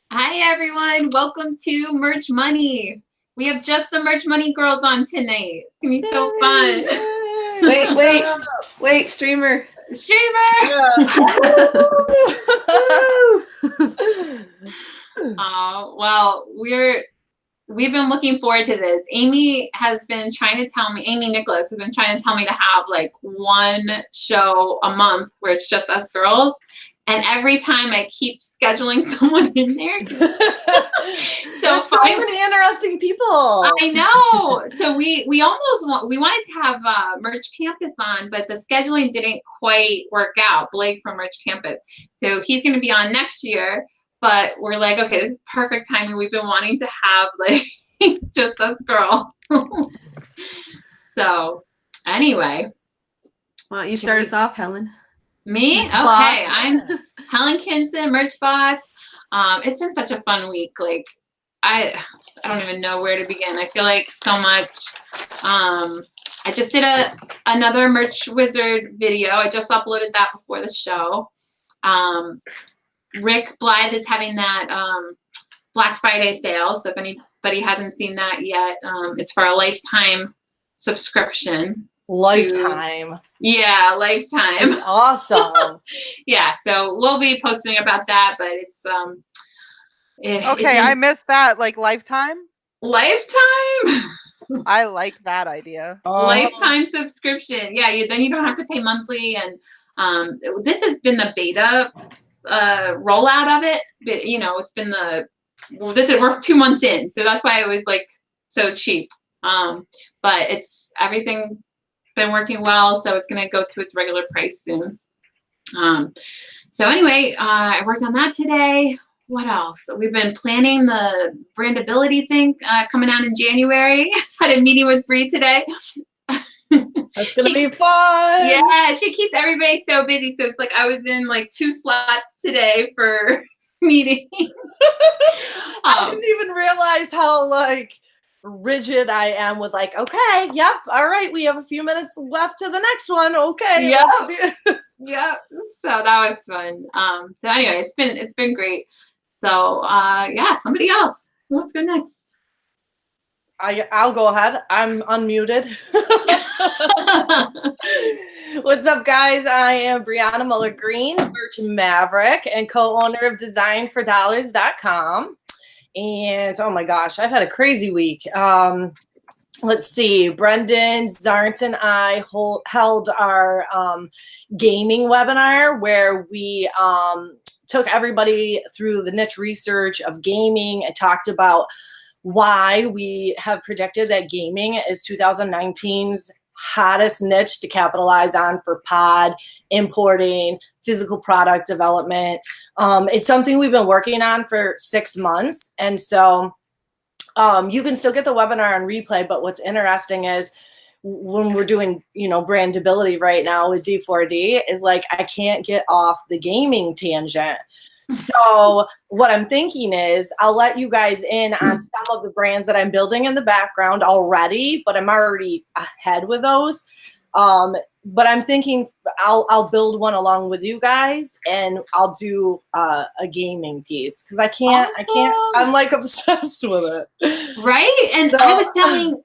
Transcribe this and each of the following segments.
Hi everyone, welcome to Merch Money. We have just the Merch Money girls on tonight. It's gonna be so fun. Wait, streamer. Streamer! Well, we've been looking forward to this. Amy Nicholas has been trying to tell me to have like one show a month where it's just us girls. And every time I keep scheduling someone in there. There's so many interesting people. I know. So we wanted to have Merch Campus on, but the scheduling didn't quite work out. Blake from Merch Campus. So he's going to be on next year. But we're like, okay, this is perfect timing. We've been wanting to have like just us girl. So anyway. Why don't you start us off, Helen? Me? Okay. I'm Helen Kinson, Merch Boss. It's been such a fun week. Like I don't even know where to begin. I feel like so much. I just did another Merch Wizard video. I just uploaded that before the show. Rick Blythe is having that Black Friday sale. So if anybody hasn't seen that yet, it's for a lifetime subscription. Lifetime. Yeah, lifetime. That's awesome. Yeah, so we'll be posting about that, but it's okay, I missed that. Like lifetime? Lifetime? I like that idea. Lifetime subscription. Yeah, then you don't have to pay monthly, and this has been the beta rollout of it. But, you know, it's been we're 2 months in, so that's why it was like so cheap. But it's everything been working well, so it's going to go to its regular price soon. So anyway, I worked on that today. What else? We've been planning the brandability thing coming out in January. Had a meeting with Bree today. That's gonna be fun. Yeah, she keeps everybody so busy. So it's like I was in like 2 slots today for meetings. I didn't even realize how like rigid I am with like, okay, yep, all right, we have a few minutes left to the next one. Okay, yep. Let's do it. Yep. So that was fun. So anyway, it's been great. So yeah, somebody else. Let's go next. I'll go ahead. I'm unmuted. What's up, guys? I am Brianna Moller Greene, Merch Maverick, and co-owner of DesignForDollars.com. And oh my gosh, I've had a crazy week. Let's see, Brendan, Zarnt, and I held our gaming webinar where we took everybody through the niche research of gaming and talked about why we have predicted that gaming is 2019's hottest niche to capitalize on for pod, importing, physical product development. It's something we've been working on for 6 months. And so you can still get the webinar on replay, but what's interesting is when we're doing, you know, brandability right now with D4D is like, I can't get off the gaming tangent. So what I'm thinking is I'll let you guys in on some of the brands that I'm building in the background already, but I'm already ahead with those. But I'm thinking I'll build one along with you guys, and I'll do a gaming piece because I can't. I'm like obsessed with it. Right? And so, I was telling,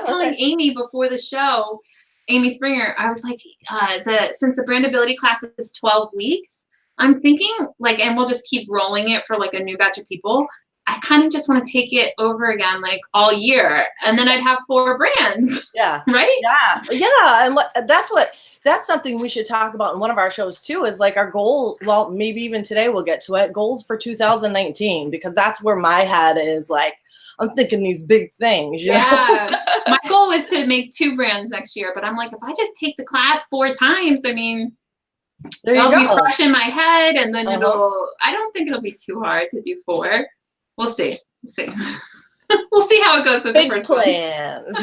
telling Amy before the show, Amy Springer, I was like, since the brandability class is 12 weeks, I'm thinking like, and we'll just keep rolling it for like a new batch of people. I kind of just want to take it over again, like all year, and then I'd have 4 brands. Yeah. Right. Yeah. And that's something we should talk about in one of our shows too, is like our goal. Well, maybe even today we'll get to it. Goals for 2019, because that's where my head is. Like, I'm thinking these big things. Yeah. My goal is to make 2 brands next year, but I'm like, if I just take the class 4 times, I mean, it'll be fresh in my head, and then I don't think it'll be too hard to do 4. We'll see. We'll see. We'll see how it goes with big the first plans.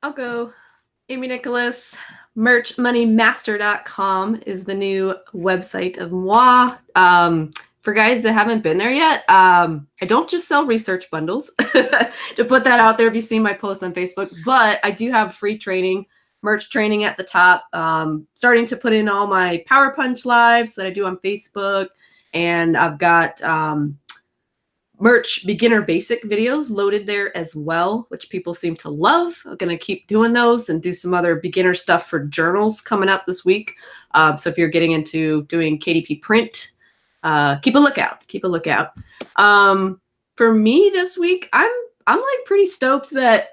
I'll go. Amy Nicholas. Merchmoneymaster.com is the new website of moi. For guys that haven't been there yet, I don't just sell research bundles to put that out there if you've seen my posts on Facebook, but I do have free training, merch training at the top. Starting to put in all my Power Punch lives that I do on Facebook. And I've got merch beginner basic videos loaded there as well, which people seem to love. I'm going to keep doing those and do some other beginner stuff for journals coming up this week. So if you're getting into doing KDP print, keep a lookout. Keep a lookout. For me this week, I'm like pretty stoked that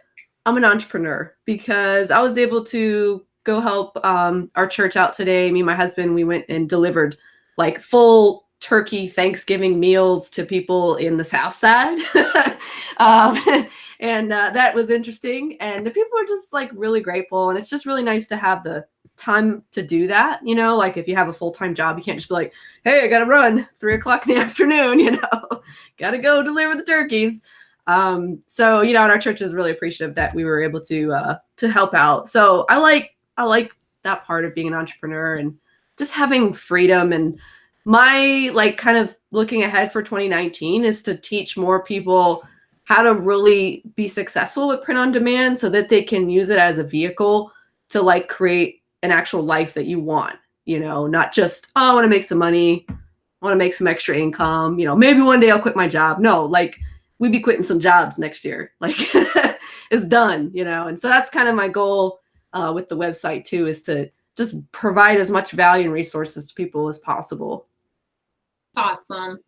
I'm an entrepreneur because I was able to go help our church out today. Me and my husband, we went and delivered like full turkey Thanksgiving meals to people in the South Side. And that was interesting. And the people were just like really grateful. And it's just really nice to have the time to do that. You know, like if you have a full-time job, you can't just be like, hey, I got to run 3 o'clock in the afternoon, you know, got to go deliver the turkeys. So, you know, and our church is really appreciative that we were able to help out. So I like that part of being an entrepreneur and just having freedom. And my like kind of looking ahead for 2019 is to teach more people how to really be successful with print on demand so that they can use it as a vehicle to like create an actual life that you want, you know, not just, oh, I want to make some money. I want to make some extra income. You know, maybe one day I'll quit my job. No, like we'd be quitting some jobs next year. Like it's done, you know? And so that's kind of my goal with the website too, is to just provide as much value and resources to people as possible. Awesome.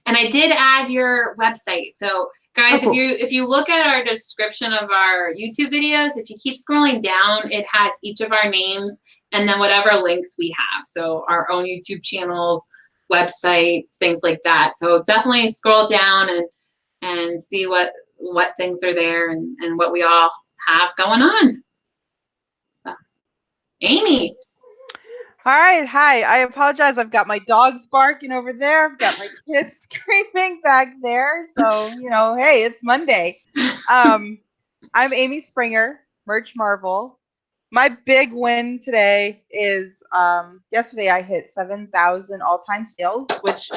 And I did add your website. So guys, cool. if you look at our description of our YouTube videos, if you keep scrolling down, it has each of our names and then whatever links we have. So our own YouTube channels, websites, things like that. So definitely scroll down and see what things are there and what we all have going on. So, Amy. All right. Hi. I apologize. I've got my dogs barking over there. I've got my kids screaming back there. So, you know, hey, it's Monday. I'm Amy Springer, Merch Marvel. My big win today is yesterday I hit 7,000 all-time sales, which,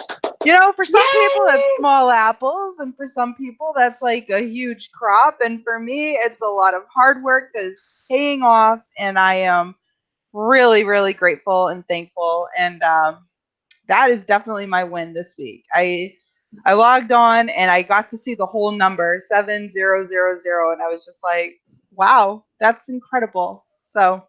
you know, for some people that's small apples, and for some people that's like a huge crop. And for me, it's a lot of hard work that is paying off, and I am really, really grateful and thankful. And that is definitely my win this week. I logged on and I got to see the whole number 7000, and I was just like, wow, that's incredible. So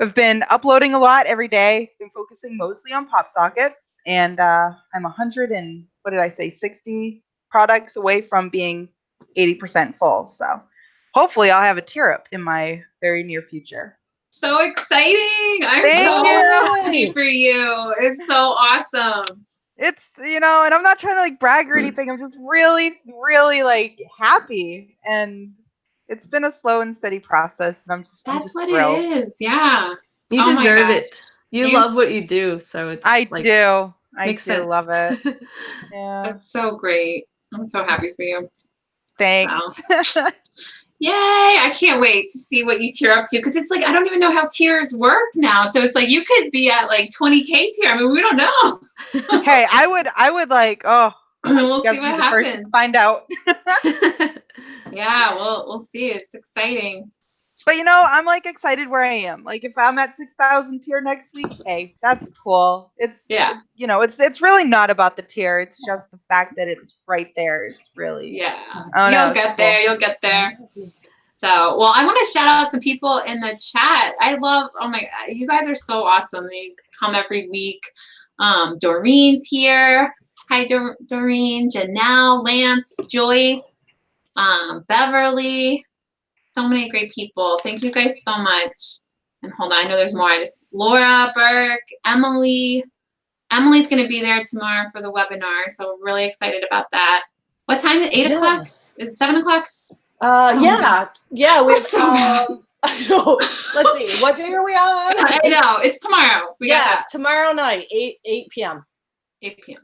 I've been uploading a lot every day, been focusing mostly on pop sockets, and I'm 100 and what did I say, 60 products away from being 80% full. So hopefully I'll have a tear up in my very near future. So exciting. I'm so happy for you. It's so awesome. It's, you know, and I'm not trying to like brag or anything. I'm just really, really like happy. And it's been a slow and steady process. And I'm just what thrilled. it is. Yeah. You deserve it. You love what you do. So it's I like, do. makes I do sense. love it. Yeah. That's so great. I'm so happy for you. Thanks. Wow. Yay! I can't wait to see what you tier up to, because it's like I don't even know how tiers work now. So it's like you could be at like 20K tier. I mean, we don't know. Hey, I would like, oh, we'll see what happens. First to find out. Yeah, we'll see. It's exciting. But you know, I'm like excited where I am. Like if I'm at 6,000 tier next week, hey, that's cool. It's you know, it's really not about the tier. It's just the fact that it's right there. It's really You'll get there. You'll get there. So, well, I want to shout out some people in the chat. I love, oh my, you guys are so awesome. They come every week. Doreen's here. Hi, Doreen, Janelle, Lance, Joyce, Beverly. So many great people. Thank you guys so much. And hold on, I know there's more. Laura, Burke, Emily. Emily's going to be there tomorrow for the webinar, so we're really excited about that. What time is it? 8 o'clock? Is it 7 o'clock? Yeah. We're I know. Let's see. What day are we on? I know. It's tomorrow. We got that. Tomorrow night, 8 p.m. 8 p.m.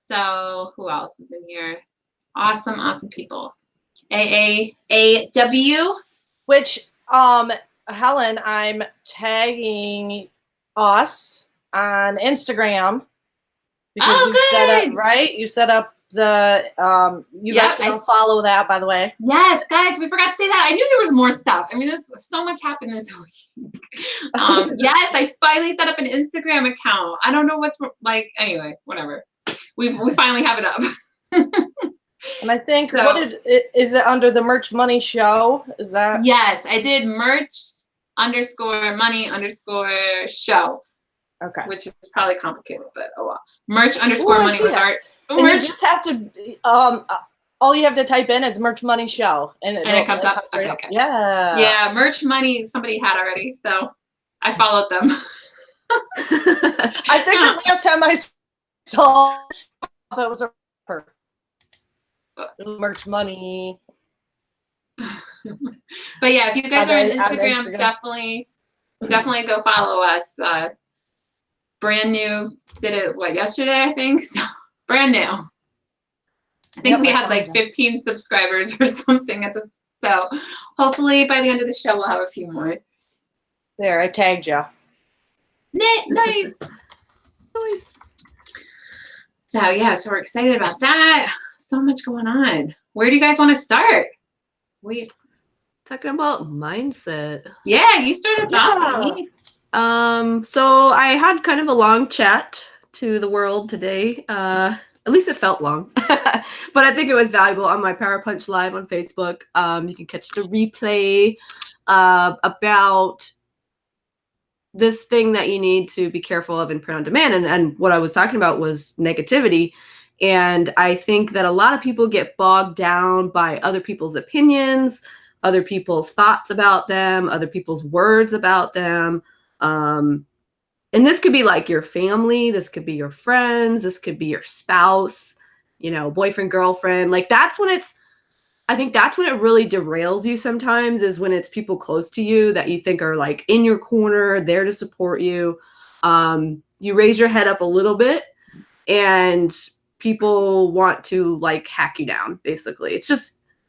So who else is in here? Awesome people. AAAW. Which, Helen, I'm tagging us on Instagram. Because you set up, right? You set up You guys can follow that, by the way. Yes, guys, we forgot to say that. I knew there was more stuff. I mean, there's so much happened this week. Yes, I finally set up an Instagram account. I don't know what's like. Anyway, whatever. We finally have it up. And I think is it under the Merch Money Show? Is that? Yes, I did merch_money_show. Okay. Which is probably complicated, but oh well. Merch_money with art. And you just have to all you have to type in is Merch Money Show and it comes up. Right okay. Yeah. Yeah, Merch Money somebody had already, so I followed them. I think the last time I saw it was a rapper. Merch Money. But yeah, if you guys are on Instagram, definitely go follow us. Brand new, did it yesterday, I think. So brand new. I think we had like 15 subscribers or something at the so hopefully by the end of the show we'll have a few more. There, I tagged you. Nice. Nice. So yeah, so we're excited about that. So much going on. Where do you guys want to start? Talking about mindset. Yeah, you started off. So I had kind of a long chat to the world today. At least it felt long, but I think it was valuable on my Power Punch Live on Facebook. You can catch the replay about this thing that you need to be careful of in print on demand. And what I was talking about was negativity. And I think that a lot of people get bogged down by other people's opinions, other people's thoughts about them, other people's words about them. And this could be like your family. This could be your friends. This could be your spouse, boyfriend, girlfriend. Like I think that's when it really derails you sometimes, is when it's people close to you that you think are like in your corner, there to support you. You raise your head up a little bit and people want to like hack you down, basically.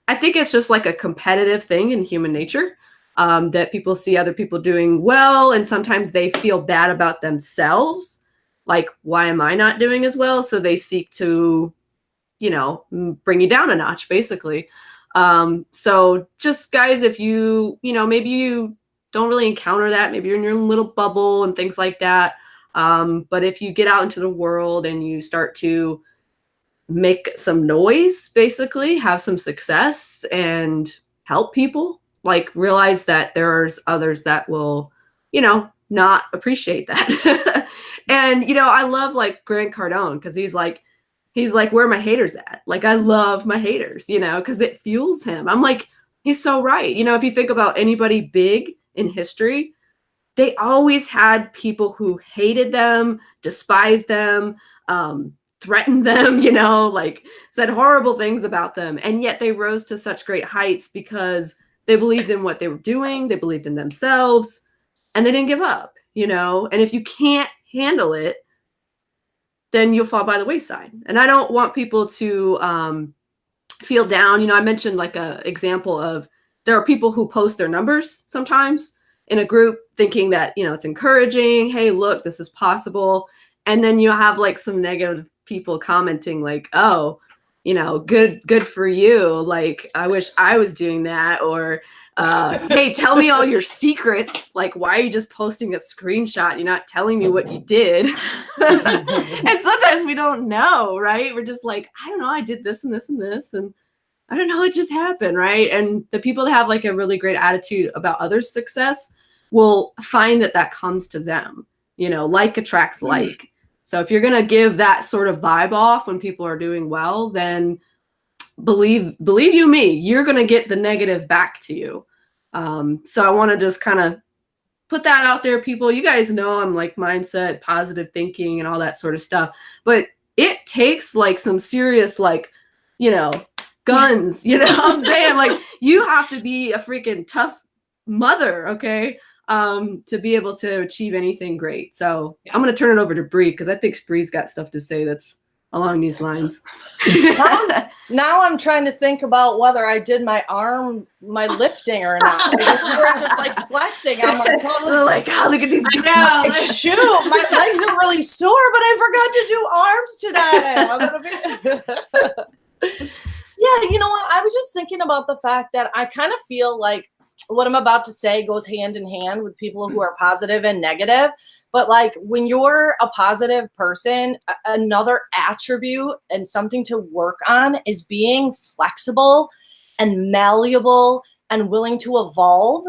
I think it's just like a competitive thing in human nature. That people see other people doing well, and sometimes they feel bad about themselves. Like, why am I not doing as well? So they seek to, bring you down a notch, basically. So just guys, if maybe you don't really encounter that, maybe you're in your little bubble and things like that. But if you get out into the world and you start to make some noise, basically, have some success and help people, like realize that there's others that will, not appreciate that. And, I love like Grant Cardone, because he's like, where are my haters at? Like, I love my haters, because it fuels him. I'm like, he's so right. If you think about anybody big in history, they always had people who hated them, despised them, threatened them, like said horrible things about them. And yet they rose to such great heights because they believed in what they were doing. They believed in themselves, and they didn't give up, And if you can't handle it, then you'll fall by the wayside. And I don't want people to feel down. I mentioned like a example of there are people who post their numbers sometimes in a group thinking that, it's encouraging. Hey, look, this is possible. And then you have like some negative people commenting like, oh, good for you. Like, I wish I was doing that. Or, hey, tell me all your secrets. Like, why are you just posting a screenshot? You're not telling me what you did. And sometimes we don't know, right? We're just like, I don't know. I did this and this and this. And I don't know. It just happened, right? And the people that have like a really great attitude about others' success will find that comes to them. Like attracts like. So if you're going to give that sort of vibe off when people are doing well, then believe you me, you're going to get the negative back to you. So I want to just kind of put that out there, people. You guys know I'm like mindset, positive thinking and all that sort of stuff. But it takes like some serious, like, guns, what I'm saying? Like, you have to be a freaking tough mother, okay? To be able to achieve anything great. So yeah. I'm going to turn it over to Bree, because I think Bree's got stuff to say that's along these lines. Now I'm trying to think about whether I did my lifting or not. We're just like flexing. I'm like totally like, oh, look at these guys. Like, shoot, my legs are really sore, but I forgot to do arms today. Yeah, you know what? I was just thinking about the fact that I kind of feel like what I'm about to say goes hand in hand with people who are positive and negative. But like when you're a positive person, another attribute and something to work on is being flexible and malleable and willing to evolve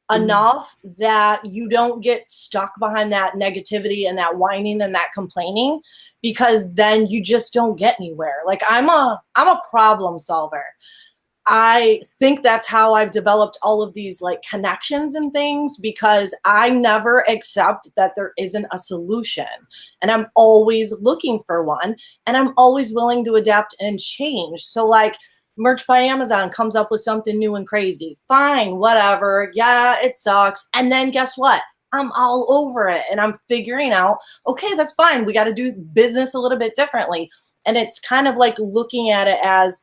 enough that you don't get stuck behind that negativity and that whining and that complaining, because then you just don't get anywhere. Like I'm a problem solver. I think that's how I've developed all of these like connections and things, because I never accept that there isn't a solution, and I'm always looking for one, and I'm always willing to adapt and change. So like Merch by Amazon comes up with something new and crazy. Fine, whatever. Yeah, it sucks. And then guess what? I'm all over it, and I'm figuring out, okay, that's fine. We got to do business a little bit differently. And it's kind of like looking at it as,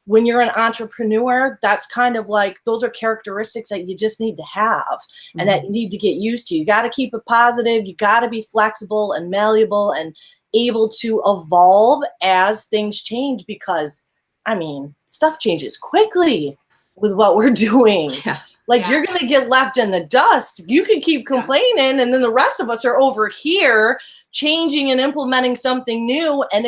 when you're an entrepreneur, that's kind of like, those are characteristics that you just need to have and that you need to get used to. You got to keep it positive. You got to be flexible and malleable and able to evolve as things change, because I mean, stuff changes quickly with what we're doing. Yeah. Like you're going to get left in the dust. You can keep complaining, and then the rest of us are over here changing and implementing something new and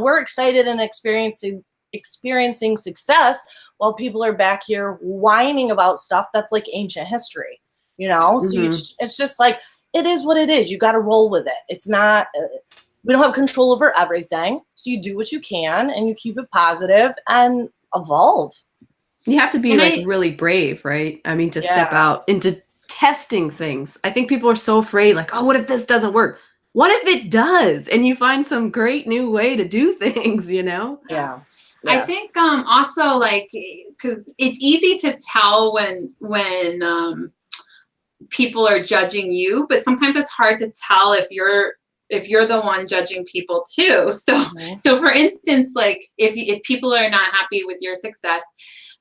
we're excited and experiencing success, while people are back here whining about stuff that's like ancient history, So it's just like, it is what it is. You got to roll with it. It's not, we don't have control over everything. So you do what you can and you keep it positive and evolve. You have to be really brave, right? I mean, to step out into testing things. I think people are so afraid, like, oh, what if this doesn't work? What if it does? And you find some great new way to do things, Yeah. I think also like, because it's easy to tell when people are judging you, but sometimes it's hard to tell if you're the one judging people too. So for instance, like if people are not happy with your success,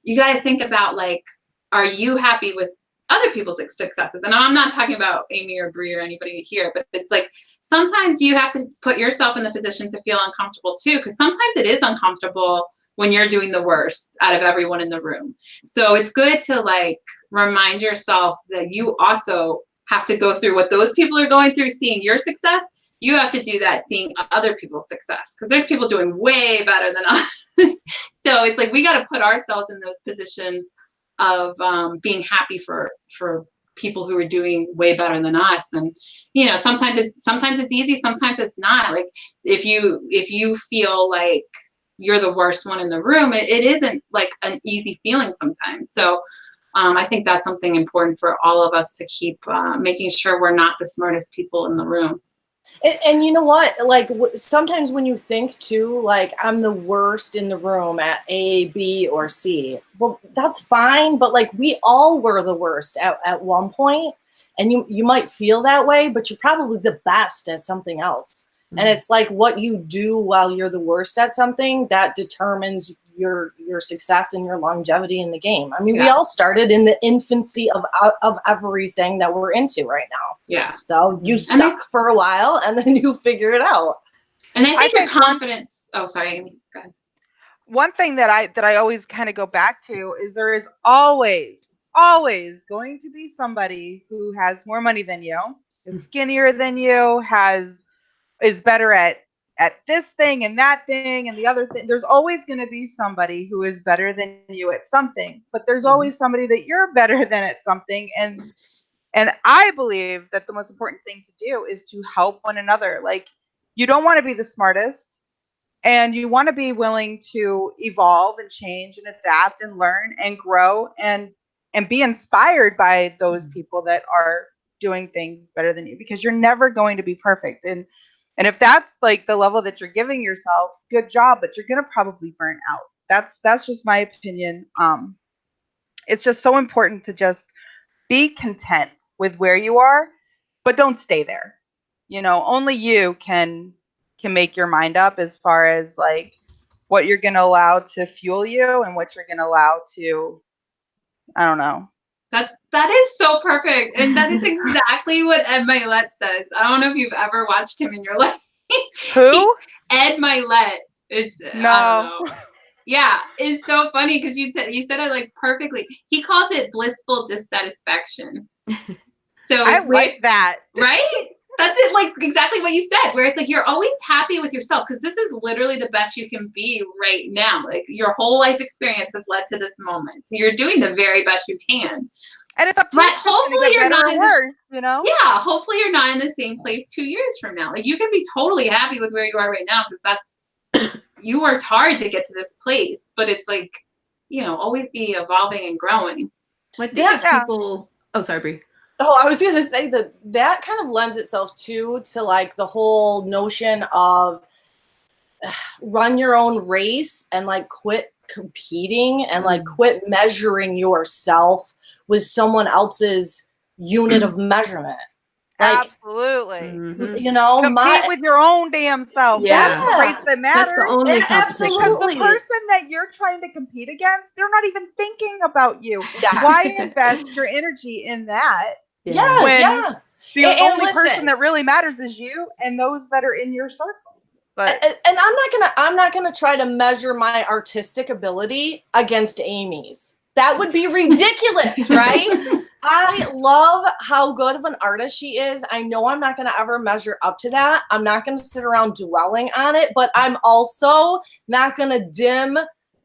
you got to think about like, are you happy with other people's successes? And I'm not talking about Amy or Bree or anybody here, but it's like, sometimes you have to put yourself in the position to feel uncomfortable too, because sometimes it is uncomfortable when you're doing the worst out of everyone in the room. So it's good to like remind yourself that you also have to go through what those people are going through, seeing your success. You have to do that seeing other people's success, because there's people doing way better than us. So it's like, we got to put ourselves in those positions of being happy for people who are doing way better than us. And sometimes it's easy, sometimes it's not. Like if you feel like you're the worst one in the room, it isn't like an easy feeling sometimes. So I think that's something important for all of us to keep making sure we're not the smartest people in the room. And you know what? Like sometimes when you think too, like I'm the worst in the room at A, B, or C, well, that's fine. But like we all were the worst at one point, and you might feel that way, but you're probably the best at something else. And it's like what you do while you're the worst at something that determines your success and your longevity in the game. I mean, we all started in the infancy of everything that we're into right now. Yeah. So you suck for a while and then you figure it out. And I think your confidence. Oh, sorry, Amy. Go ahead. One thing that I always kind of go back to is there is always going to be somebody who has more money than you, is skinnier than you, is better at this thing and that thing and the other thing. There's always going to be somebody who is better than you at something, but there's always somebody that you're better than at something. And I believe that the most important thing to do is to help one another. Like, you don't want to be the smartest, and you want to be willing to evolve and change and adapt and learn and grow and be inspired by those people that are doing things better than you, because you're never going to be perfect. And if that's like the level that you're giving yourself, good job, but you're going to probably burn out. That's just my opinion. It's just so important to just be content with where you are, but don't stay there. Only you can make your mind up as far as like what you're going to allow to fuel you and what you're going to allow to, I don't know. That is so perfect. And that is exactly what Ed Milet says. I don't know if you've ever watched him in your life. Who? Ed Milet. It's, No. I don't know. Yeah, it's so funny because you said it like perfectly. He calls it blissful dissatisfaction. So I it's like that. right? That's it, like exactly what you said, where it's like you're always happy with yourself because this is literally the best you can be right now. Like your whole life experience has led to this moment. So you're doing the very best you can. And it's up to But you if it's gonna hopefully get you're better not or worse, you know? yeah, hopefully you're not in the same place 2 years from now. Like you can be totally happy with where you are right now because that's you worked hard to get to this place, but it's like, always be evolving and growing. I think if people. Oh, sorry, Brie. Oh, I was going to say that kind of lends itself to like the whole notion of run your own race and like quit competing and like quit measuring yourself with someone else's unit of measurement. Like, absolutely. Compete with your own damn self. Yeah. That's the race that matters. That's the only competition. Because the person that you're trying to compete against, they're not even thinking about you. Why invest your energy in that? Yeah. The only person that really matters is you and those that are in your circle. But and I'm not gonna try to measure my artistic ability against Amy's. That would be ridiculous, right? I love how good of an artist she is. I know I'm not going to ever measure up to that. I'm not going to sit around dwelling on it, but I'm also not going to dim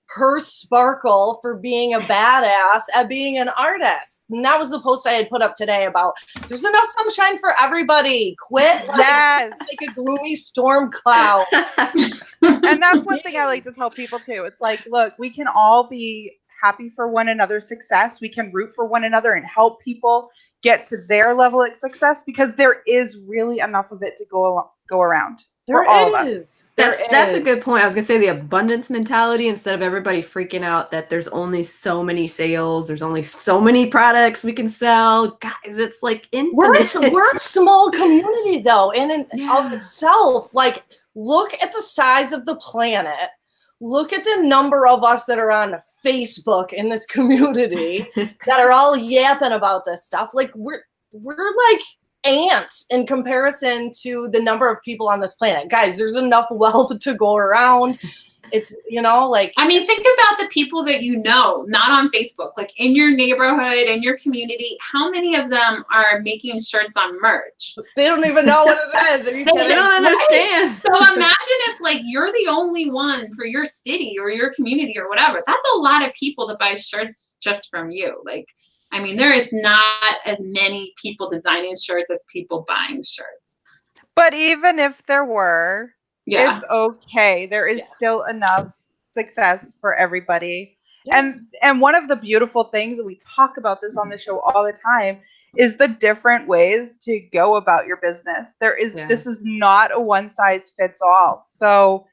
her sparkle for being a badass at being an artist. And that was the post I had put up today about there's enough sunshine for everybody. Quit like a gloomy storm cloud. And that's one thing I like to tell people too. It's like, look, we can all be happy for one another's success. We can root for one another and help people get to their level of success because there is really enough of it to go around for all of us. That's a good point. I was gonna say the abundance mentality instead of everybody freaking out that there's only so many sales, there's only so many products we can sell. Guys, it's like infinite. We're a small community though, in and of itself. Like, look at the size of the planet. Look at the number of us that are on Facebook in this community that are all yapping about this stuff. Like we're like ants in comparison to the number of people on this planet. Guys, there's enough wealth to go around. It's, like... I mean, think about the people that not on Facebook, like in your neighborhood, in your community. How many of them are making shirts on merch? They don't even know what it is. Are you kidding? They don't understand. So imagine if like you're the only one for your city or your community or whatever. That's a lot of people to buy shirts just from you. Like, I mean, there is not as many people designing shirts as people buying shirts. But even if there were... it's okay. There is still enough success for everybody. Yeah. And one of the beautiful things, and we talk about this on the show all the time, is the different ways to go about your business. This is not a one size fits all. So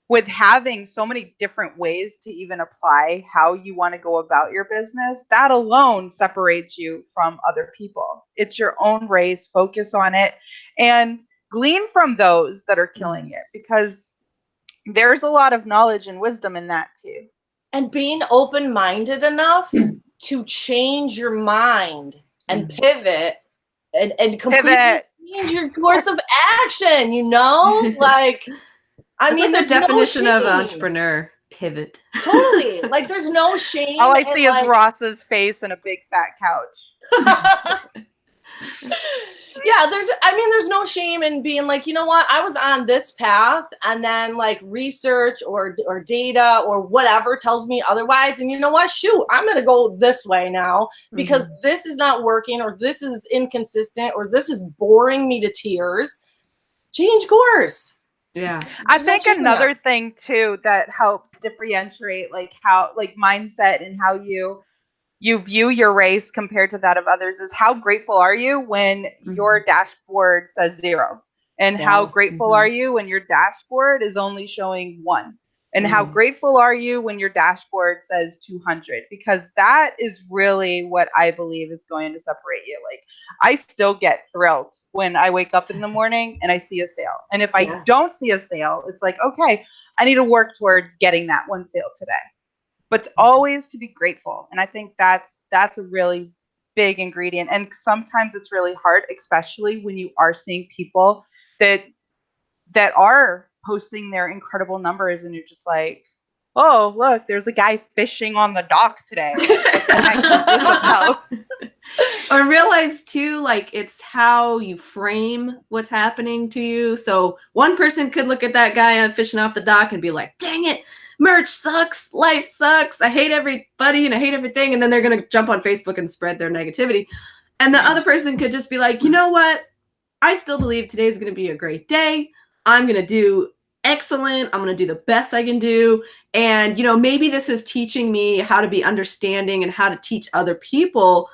with having so many different ways to even apply how you want to go about your business, that alone separates you from other people. It's your own race, focus on it, and glean from those that are killing it, because there's a lot of knowledge and wisdom in that too. And being open-minded enough to change your mind and pivot and completely change your course of action, Like, I mean, the definition of entrepreneur, pivot. Totally. Like, there's no shame. All I see is Ross's face and a big fat couch. Yeah, there's no shame in being like, you know what, I was on this path, and then like research or data or whatever tells me otherwise, and you know what, shoot, I'm gonna go this way now because this is not working, or this is inconsistent, or this is boring me to tears. Change course. Yeah. I think another thing too that helps differentiate like how like mindset and how you view your race compared to that of others is how grateful are you when your dashboard says 0, and how grateful are you when your dashboard is only showing 1, and how grateful are you when your dashboard says 200, because that is really what I believe is going to separate you. Like, I still get thrilled when I wake up in the morning and I see a sale, and if I don't see a sale, it's like, okay, I need to work towards getting that one sale today. But always to be grateful. And I think that's a really big ingredient. And sometimes it's really hard, especially when you are seeing people that are posting their incredible numbers and you're just like, oh, look, there's a guy fishing on the dock today. What the heck is this about? Or realize too, like, it's how you frame what's happening to you. So one person could look at that guy fishing off the dock and be like, dang it, merch sucks, life sucks, I hate everybody and I hate everything. And then they're going to jump on Facebook and spread their negativity. And the other person could just be like, you know what? I still believe today's going to be a great day. I'm going to do excellent. I'm going to do the best I can do. And, you know, maybe this is teaching me how to be understanding and how to teach other people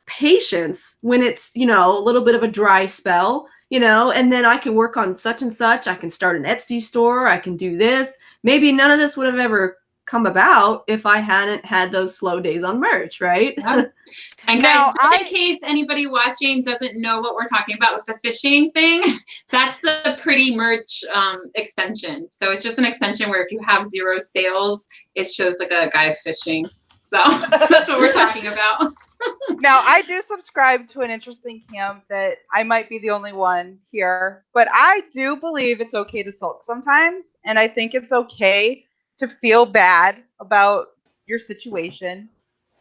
patience when it's, you know, a little bit of a dry spell, you know, and then I can work on such and such. I can start an Etsy store. I can do this. Maybe none of this would have ever come about if I hadn't had those slow days on merch, right? Yeah. And guys, just in case anybody watching doesn't know what we're talking about with the fishing thing, that's the Pretty merch extension. So it's just an extension where if you have 0 sales, it shows like a guy fishing. So that's what we're talking about. Now, I do subscribe to an interesting camp that I might be the only one here, but I do believe it's okay to sulk sometimes. And I think it's okay to feel bad about your situation,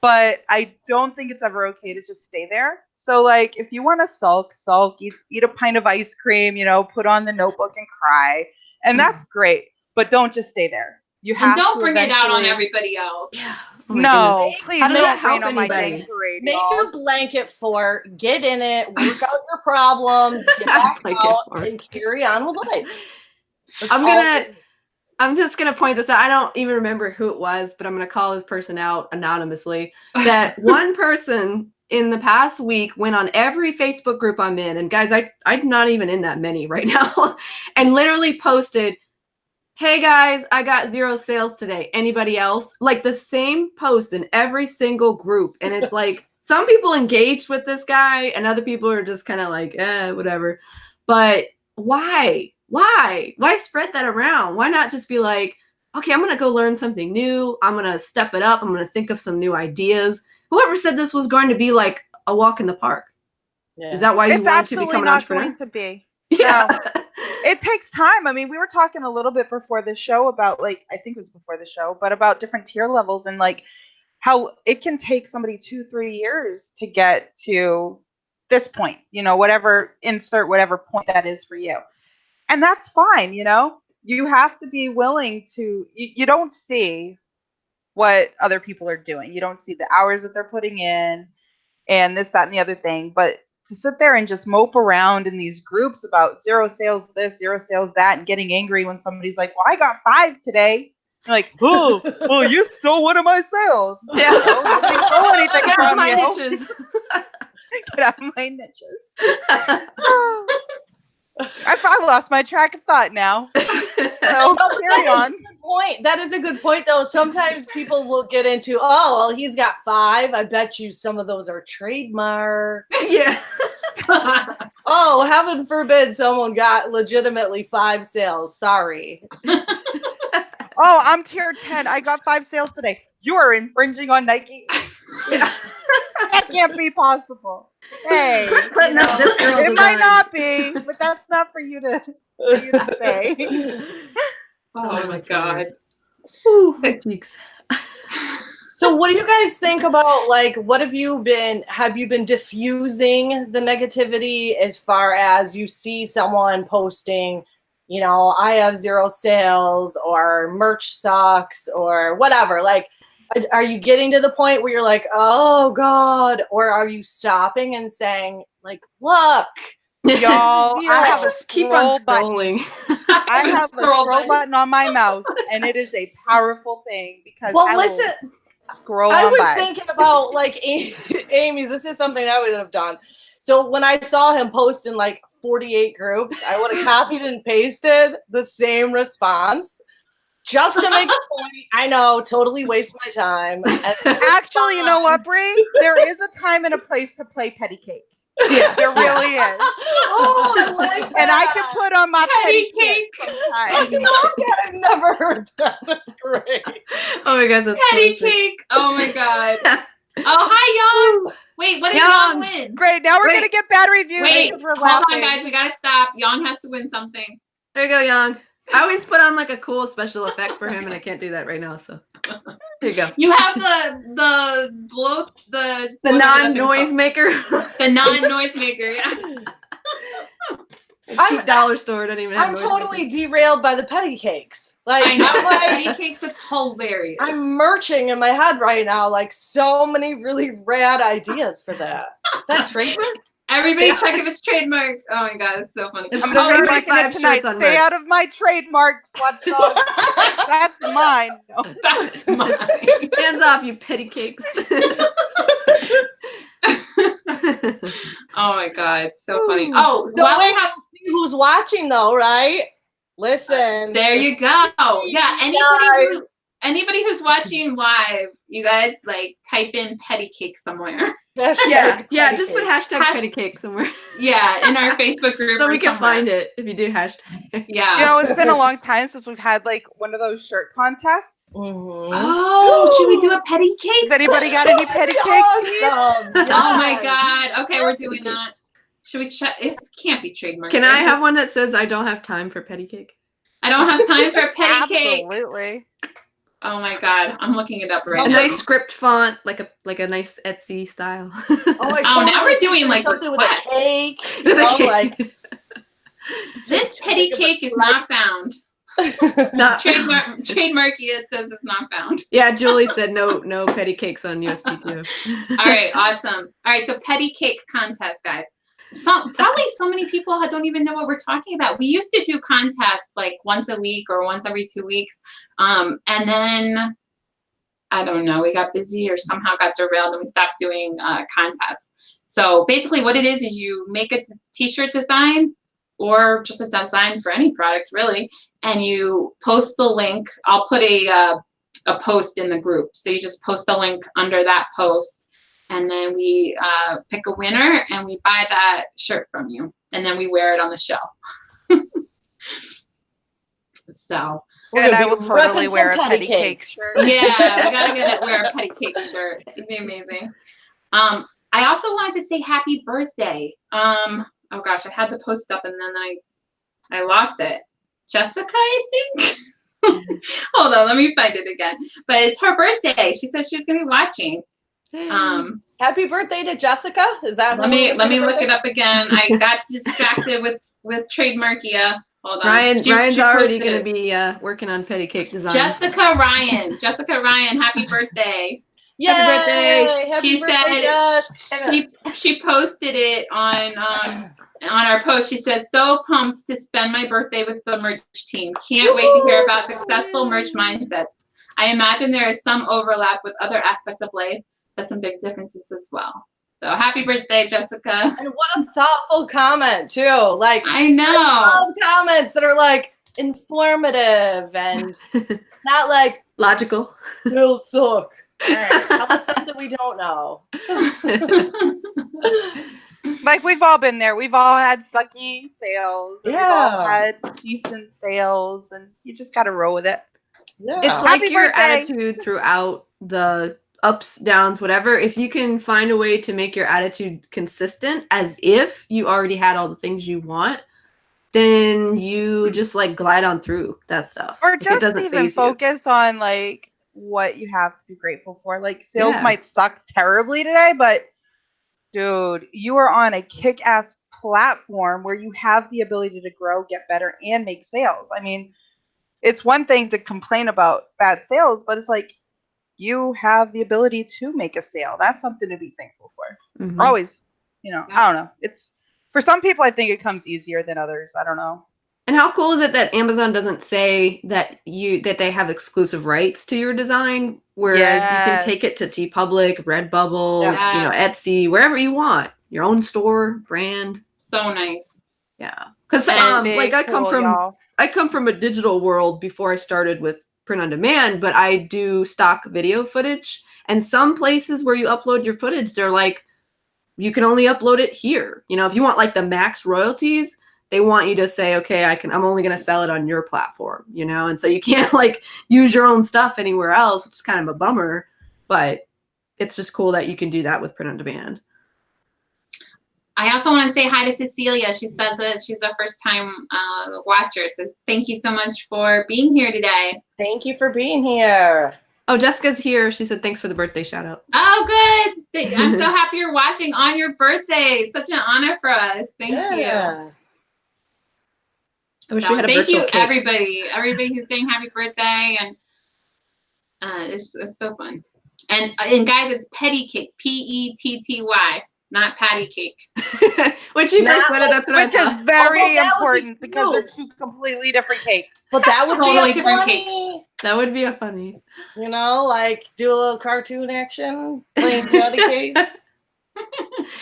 but I don't think it's ever okay to just stay there. So, like, if you want to sulk, eat a pint of ice cream, you know, put on the notebook and cry. And that's great, but don't just stay there. You have and don't to bring it out on everybody else. Yeah. Oh no, please How does that don't rain help on my anybody? parade. Make a blanket fort, get in it, work out your problems, get back out, and carry on with life. I'm just gonna point this out. I don't even remember who it was, but I'm gonna call this person out anonymously. That one person in the past week went on every Facebook group I'm in, and guys, I'm not even in that many right now, and literally posted, hey guys, I got 0 sales today. Anybody else? Like the same post in every single group. And it's like, some people engaged with this guy and other people are just kind of like, whatever. But why? Why spread that around? Why not just be like, okay, I'm going to go learn something new. I'm going to step it up. I'm going to think of some new ideas. Whoever said this was going to be like a walk in the park? Yeah. Is that why you wanted to become an entrepreneur? It's absolutely not going to be. Yeah. No. It takes time. I mean, we were talking a little bit before the show about, like, I think it was before the show, but about different tier levels and like how it can take somebody 2-3 years to get to this point, you know, insert whatever point that is for you. And that's fine. You know, you have to be willing to, you don't see what other people are doing. You don't see the hours that they're putting in and this, that, and the other thing. But to sit there and just mope around in these groups about 0 sales this, 0 sales that, and getting angry when somebody's like, well, I got 5 today. You're like, oh, well, you stole one of my sales. Yeah. Nobody stole anything Get out from of my you. niches. Get out of my niches. I lost my track of thought now. So carry on. That is a good point, though. Sometimes people will get into, oh, well, he's got 5. I bet you some of those are trademark. Yeah. Oh, heaven forbid someone got legitimately 5 sales. Sorry. Oh, I'm tier 10. I got 5 sales today. You are infringing on Nike. Yeah. That can't be possible. Hey, But no, this girl it might design. not be, but that's not for you to say. Oh my God. Ooh, my cheeks. So what do you guys think about, like, have you been diffusing the negativity as far as you see someone posting, you know, I have 0 sales or merch sucks or whatever, like, are you getting to the point where you're like, oh God, or are you stopping and saying, like, look, Y'all, I have just a keep on scroll scrolling. I have a scroll button on my mouse, and it is a powerful thing because well, I listen, will scroll I on was by. thinking about, like, Amy, this is something I would have done. So when I saw him post in like 48 groups, I would have copied and pasted the same response just to make a point. I know, totally waste my time. Actually, you know what, Bree? There is a time and a place to play petty cake. Yeah, there really is. Oh, I like that. And I can put on my petty cake. I love that. I've never heard that. That's great. Oh my gosh, that's Petty perfect. cake. Oh my God. Oh, hi, Yon. Wait, what did Yon win? Great. Now we're Wait. gonna get bad reviews Wait, because we're hold laughing. on, guys. We gotta stop. Yon has to win something. There you go, Young. I always put on like a cool special effect for him, and I can't do that right now. So there you go. You have the non-noise maker. The non-noise maker. Yeah. Cheap dollar store don't even have I'm noise totally makers. derailed by the petty cakes. Like I know. I'm like Patty cakes. It's hilarious. I'm merching in my head right now, like so many really rad ideas for that. Is that trademark? Everybody check if it's trademarked. Oh my god, it's so funny. It's I'm There's only already working it 5 tonight. shirts on Stay merch. out of my trademark, watchdog. That's mine. No. That's mine. Hands off, you petty cakes. Oh my god, so funny. Ooh. Oh, The while way we have, see who's watching though, right? Listen. there you go. Yeah, Guys. anybody who's watching live, you guys like type in petty cake somewhere. Hashtag yeah, petty just put cake. hashtag petty cake somewhere. Yeah, in our Facebook group. So or we can somewhere. find it if you do hashtag. Yeah. You know, it's been a long time since we've had like one of those shirt contests. Mhm. Oh, should we do a petty cake? Has anybody got any petty cakes? Awesome. Oh my Yes. god. Okay, we're doing that. Should we check? It can't be trademarked. Can I right? have one that says I don't have time for petty cake? I don't have time for petty cake. Absolutely. Oh my god, I'm looking it up right A now. nice script font, like a nice Etsy style. I Oh, now we're doing, picture like, something with requests. a cake. With a you know, cake. like This to petty make up a cake is not slice. found. Not Trademarky, it says it's not found. Yeah, Julie said no petty cakes on USB too. All right, awesome. All right, so petty cake contest, guys. Probably so many people don't even know what we're talking about. We used to do contests like once a week or once every 2 weeks, and then I don't know, we got busy or somehow got derailed and we stopped doing contests. So basically, what it is you make a t-shirt design or just a design for any product really, and you post the link. I'll put a post in the group, so you just post a link under that post. And then we pick a winner and we buy that shirt from you. And then we wear it on the show. So. And I will be totally repping wear a some petty cake cakes. shirt. Yeah, we gotta wear a petty cake shirt. It'd be amazing. I also wanted to say happy birthday. Oh gosh, I had the post up and then I lost it. Jessica, I think. Hold on, let me find it again. But it's her birthday. She said she was gonna be watching. Happy birthday to Jessica. Is that Let me look it up again. I got distracted with trademarkia. Hold on. Ryan's already posted gonna it. be working on petty cake designs. Jessica Ryan, happy birthday. Yay! birthday. Happy She birthday, said Jess. she posted it on our post. She said, so pumped to spend my birthday with the merch team. Can't wait to hear about successful merch mindsets. I imagine there is some overlap with other aspects of life, but some big differences as well. So happy birthday, Jessica. And what a thoughtful comment too. Like I know. I love comments that are like informative and not like Logical. they'll suck. All right, tell us something we don't know. Like we've all been there. We've all had sucky sales. And We've all Yeah. had decent sales, and you just gotta roll with it. Yeah. It's like Happy your birthday. attitude throughout the ups, downs, whatever. If you can find a way to make your attitude consistent as if you already had all the things you want, then you just like glide on through that stuff. Or Like, it just doesn't even faze you. focus on like what you have to be grateful for. Like sales Yeah. might suck terribly today, but dude, you are on a kick-ass platform where you have the ability to grow, get better, and make sales. I mean, it's one thing to complain about bad sales, but it's like you have the ability to make a sale. That's something to be thankful for. Mhm. Always, I don't know. It's for some people, I think it comes easier than others. I don't know. And how cool is it that Amazon doesn't say that they have exclusive rights to your design, whereas you can Yes. take it to TeePublic, Redbubble, Yeah. Etsy, wherever you want, your own store, brand. So nice. Yeah, because Big, like I come cool, from y'all. a digital world before I started with print on demand, but I do stock video footage, and some places where you upload your footage, they're like, you can only upload it here. If you want like the max royalties, they want you to say, okay, I'm only going to sell it on your platform, and so you can't like use your own stuff anywhere else, which is kind of a bummer, but it's just cool that you can do that with print on demand. I also want to say hi to Cecilia. She said that she's a first time watcher. So thank you so much for being here today. Thank you for being here. Oh, Jessica's here. She said, thanks for the birthday shout out. Oh, good. I'm so happy you're watching on your birthday. It's such an honor for us. Thank you. I wish we had a thank virtual you, cake. everybody who's saying happy birthday. And it's so fun. And guys, it's petty cake, Petty, not patty cake. When she first said it, that's what Which is very important be because they're two completely different cakes. But that would Totally be different funny. That would be a funny. You know, like do a little cartoon action, playing patty cakes.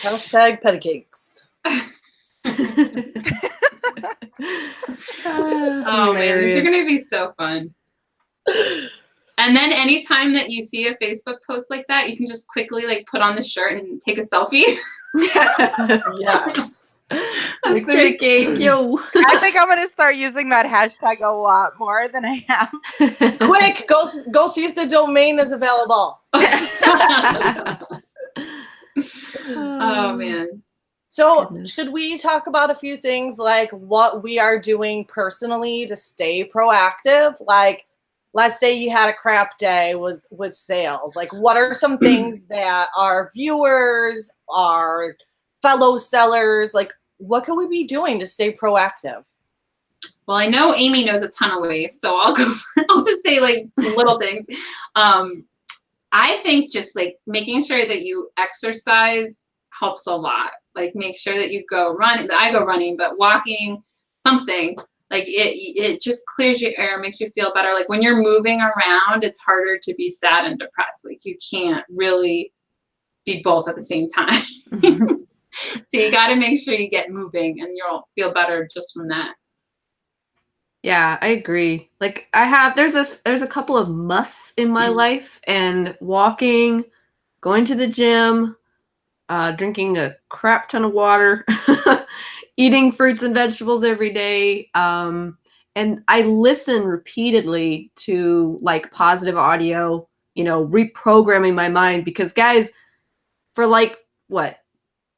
Hashtag petty cakes. Oh man, these are gonna be so fun. And then anytime that you see a Facebook post like that, you can just quickly like put on the shirt and take a selfie. Yes. Like cake, yo. I think I'm gonna start using that hashtag a lot more than I have. Quick, go see if the domain is available. Oh man. So Goodness. should we talk about a few things like what we are doing personally to stay proactive? Like, let's say you had a crap day with sales. Like, what are some things that our viewers, our fellow sellers, like, what can we be doing to stay proactive? Well, I know Amy knows a ton of ways, so I'll just say like little things. I think just like making sure that you exercise helps a lot. Like make sure that you go running. I go running, but walking, something. Like it just clears your air, makes you feel better. Like when you're moving around, it's harder to be sad and depressed. Like you can't really be both at the same time. So you got to make sure you get moving and you'll feel better just from that. Yeah, I agree. Like there's a couple of musts in my life, and walking, going to the gym, drinking a crap ton of water, eating fruits and vegetables every day. And I listen repeatedly to like positive audio, reprogramming my mind, because guys, for like what,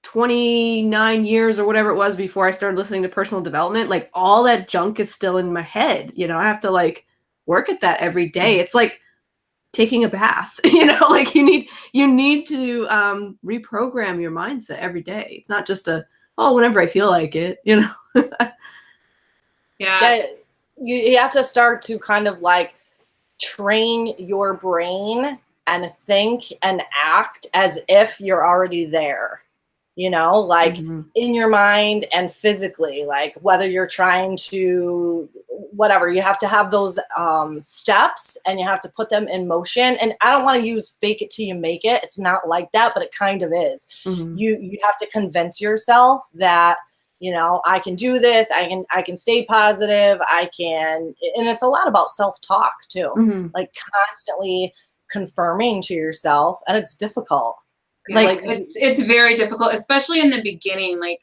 29 years or whatever it was before I started listening to personal development, like all that junk is still in my head. I have to like work at that every day. It's like taking a bath, like you need to reprogram your mindset every day. It's not just whenever I feel like it, Yeah. You have to start to kind of like train your brain and think and act as if you're already there, like in your mind and physically, like whether you're trying to, whatever, you have to have those steps and you have to put them in motion. And I don't want to use fake it till you make it. It's not like that, but it kind of is. Mm-hmm. You have to convince yourself that, I can do this. I can stay positive. I can, and it's a lot about self-talk too, like constantly confirming to yourself, and it's difficult. Like it's very difficult, especially in the beginning. Like,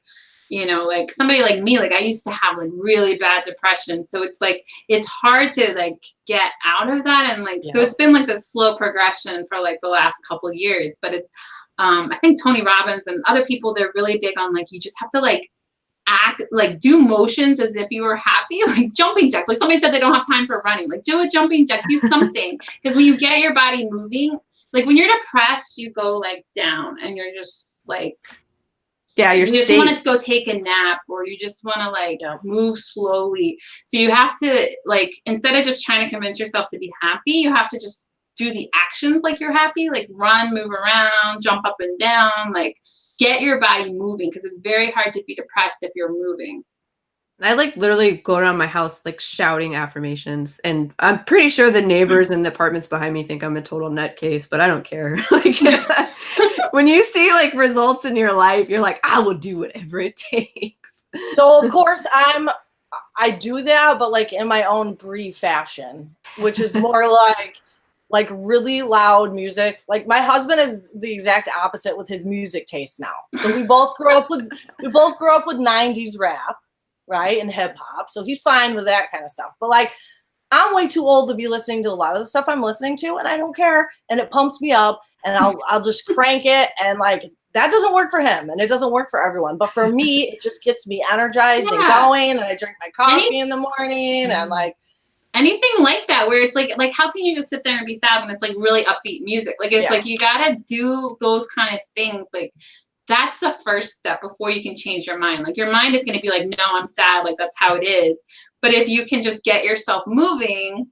like somebody like me, like I used to have like really bad depression. So it's like, it's hard to like get out of that. And like, so it's been like a slow progression for like the last couple of years, but it's, I think Tony Robbins and other people, they're really big on like, you just have to like act, like do motions as if you were happy, like jumping jacks. Like somebody said they don't have time for running, like do a jumping jack, do something. Because when you get your body moving, like when you're depressed, you go like down and you're just like, you just want to go take a nap, or you just want to like move slowly. So you have to like, instead of just trying to convince yourself to be happy, you have to just do the actions like you're happy, like run, move around, jump up and down, like get your body moving, because it's very hard to be depressed if you're moving. I like literally go around my house like shouting affirmations, and I'm pretty sure the neighbors and the apartments behind me think I'm a total nutcase, but I don't care. Like when you see like results in your life, you're like, I will do whatever it takes. So of course I do that, but like in my own Brie fashion, which is more like really loud music. Like my husband is the exact opposite with his music taste now. So we both grew up with 90s rap, right, and hip hop. So he's fine with that kind of stuff. But like I'm way too old to be listening to a lot of the stuff I'm listening to, and I don't care. And it pumps me up, and I'll just crank it, and like that doesn't work for him, and it doesn't work for everyone. But for me, it just gets me energized and going, and I drink my coffee in the morning, and like anything like that, where it's like how can you just sit there and be sad when it's like really upbeat music? Like it's like you gotta do those kind of things. Like that's the first step before you can change your mind. Like your mind is gonna be like, no, I'm sad. Like that's how it is. But if you can just get yourself moving,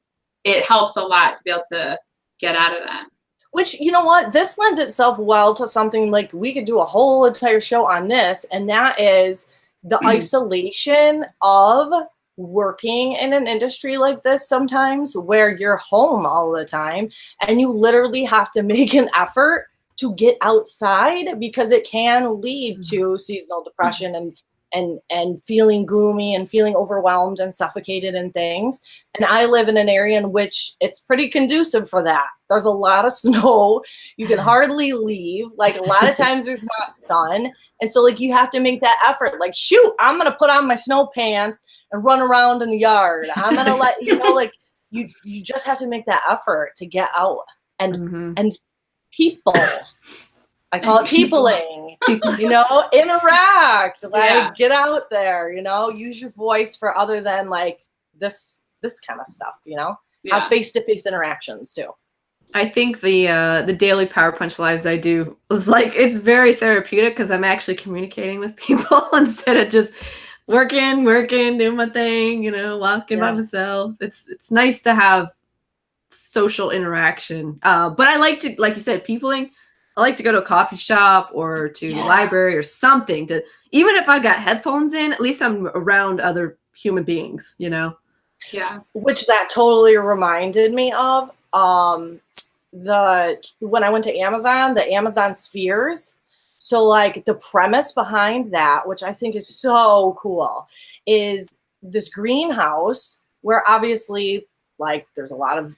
it helps a lot to be able to get out of that. Which, you know what, this lends itself well to something like we could do a whole entire show on this, and that is the isolation of working in an industry like this sometimes, where you're home all the time and you literally have to make an effort to get outside, because it can lead to seasonal depression and feeling gloomy and feeling overwhelmed and suffocated and things. And I live in an area in which it's pretty conducive for that. There's a lot of snow. You can hardly leave. Like a lot of times there's not sun. And so like you have to make that effort. Like, shoot, I'm going to put on my snow pants and run around in the yard. I'm going to let, you know, like you just have to make that effort to get out and people. I call it peopling, you know, interact, like get out there, you know, use your voice for other than like this kind of stuff, you know, have face-to-face interactions too. I think the daily Power Punch lives I do is like, it's very therapeutic because I'm actually communicating with people instead of just working, doing my thing, you know, walking by myself. It's nice to have social interaction. But I like to, like you said, peopling. I like to go to a coffee shop or to the library or something to, even if I got headphones in, at least I'm around other human beings, you know? Yeah. Which that totally reminded me of when I went to Amazon, the Amazon spheres. So like the premise behind that, which I think is so cool, is this greenhouse where obviously like there's a lot of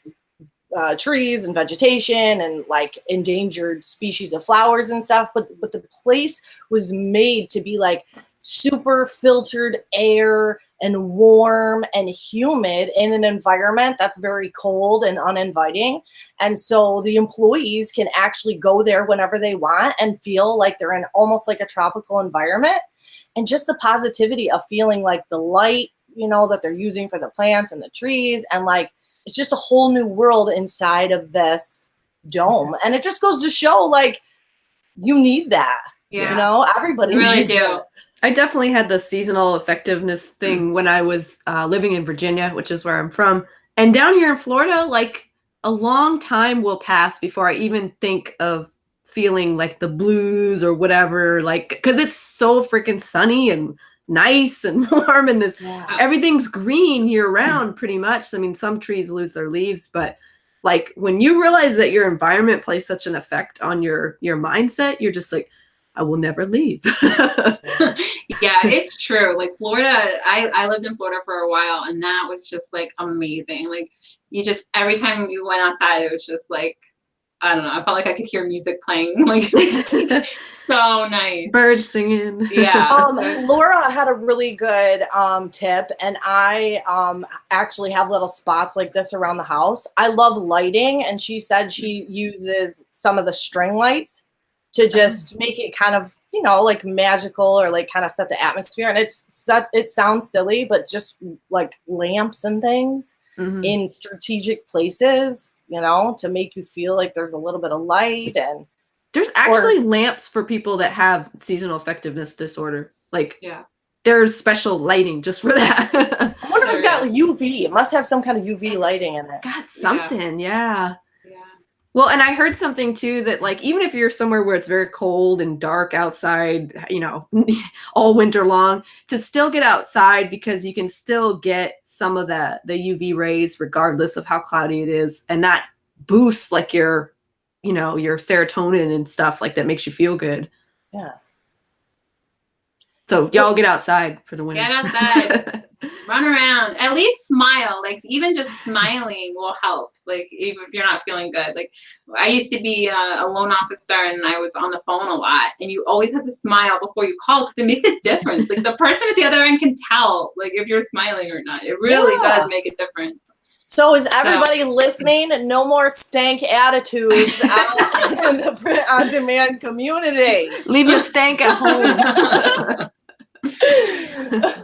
trees and vegetation and like endangered species of flowers and stuff, but the place was made to be like super filtered air and warm and humid in an environment that's very cold and uninviting. And so the employees can actually go there whenever they want and feel like they're in almost like a tropical environment. And just the positivity of feeling like the light, you know, that they're using for the plants and the trees, and like it's just a whole new world inside of this dome. And it just goes to show, like, you need that. Yeah. You know, everybody really needs do. it. I definitely had the seasonal effectiveness thing when I was living in Virginia, which is where I'm from. And down here in Florida, like a long time will pass before I even think of feeling like the blues or whatever, like, because it's so freaking sunny and nice and warm, and this everything's green year round pretty much. I mean, some trees lose their leaves, but like when you realize that your environment plays such an effect on your mindset, you're just like, I will never leave. Yeah, it's true. Like Florida, I lived in Florida for a while, and that was just like amazing. Like you just, every time you went outside, it was just like, I don't know, I felt like I could hear music playing. Like so nice. Birds singing. Yeah. Laura had a really good tip, and I actually have little spots like this around the house. I love lighting, and she said she uses some of the string lights to just make it kind of, you know, like magical or like kind of set the atmosphere. And it sounds silly, but just like lamps and things in strategic places, you know, to make you feel like there's a little bit of light. And there's actually lamps for people that have seasonal effectiveness disorder. Like, there's special lighting just for that. I wonder if it's got UV. It must have some kind of UV lighting in it. Got something, yeah. Well, and I heard something too that like even if you're somewhere where it's very cold and dark outside, you know, all winter long, to still get outside because you can still get some of the UV rays regardless of how cloudy it is, and that boosts like your, you know, your serotonin and stuff like that makes you feel good. Yeah. So y'all get outside for the winter. Get outside. Run around. At least smile. Like even just smiling will help. Like even if you're not feeling good. Like I used to be a loan officer, and I was on the phone a lot, and you always have to smile before you call because it makes a difference. Like the person at the other end can tell like if you're smiling or not. It really does make a difference. So is everybody listening? No more stank attitudes out in the print on demand community. Leave your stank at home.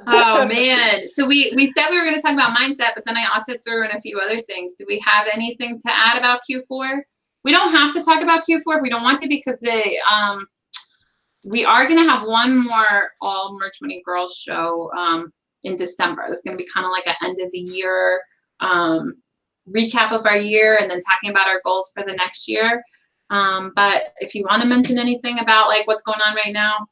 Oh man. So we said we were going to talk about mindset, but then I also threw in a few other things. Do we have anything to add about Q4? We don't have to talk about Q4 if we don't want to, because we are going to have one more all Merch Money Girls show in December. That's going to be kind of like an end of the year recap of our year, and then talking about our goals for the next year. But if you want to mention anything about like what's going on right now,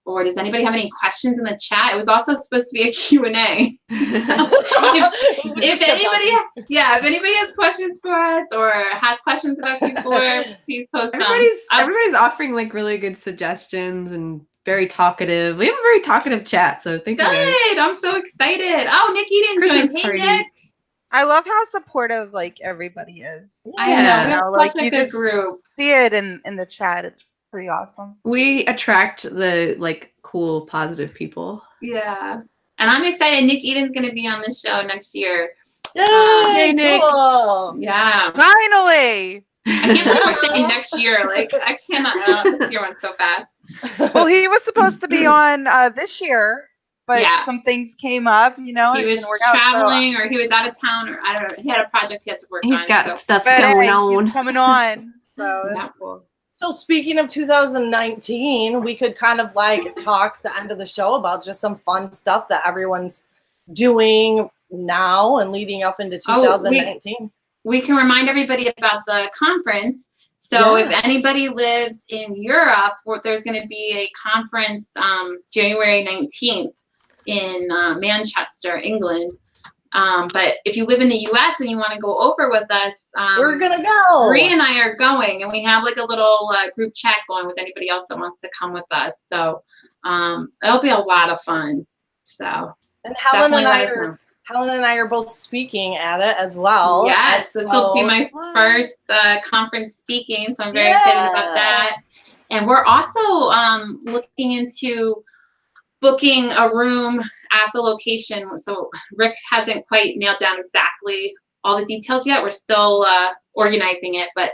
or does anybody have any questions in the chat? It was also supposed to be a Q&A. if anybody has questions for us or has questions about Q4, please post them. Everybody's offering like really good suggestions and very talkative. We have a very talkative chat, so thank you guys. Good. I'm so excited. Oh, Nikki didn't join. Hey, Nick. I love how supportive like everybody is. I know. We're Like such a you good just group. see it in the chat. It's pretty awesome. We attract the like cool, positive people. Yeah. And I'm excited. Nick Eden's going to be on the show next year. Yay, Nick. cool. Yeah. Finally. I can't believe we're saying next year. Like, I cannot. This year went so fast. Well, he was supposed to be on this year, but some things came up, you know. He was traveling, or he was out of town, or I don't know. He had a project he had to work on. He's got stuff but going on. He's coming on. So yeah, cool. So speaking of 2019, we could kind of like talk the end of the show about just some fun stuff that everyone's doing now and leading up into 2019. We can remind everybody about the conference. So if anybody lives in Europe, there's going to be a conference January 19th in Manchester, England. But if you live in the US and you want to go over with us, we're going to go. Bree and I are going, and we have like a little group chat going with anybody else that wants to come with us. So it'll be a lot of fun. So and Helen and I are both speaking at it as well. Yes, this will be my first conference speaking, so I'm very excited about that. And we're also looking into booking a room at the location. So Rick hasn't quite nailed down exactly all the details yet. We're still organizing it, but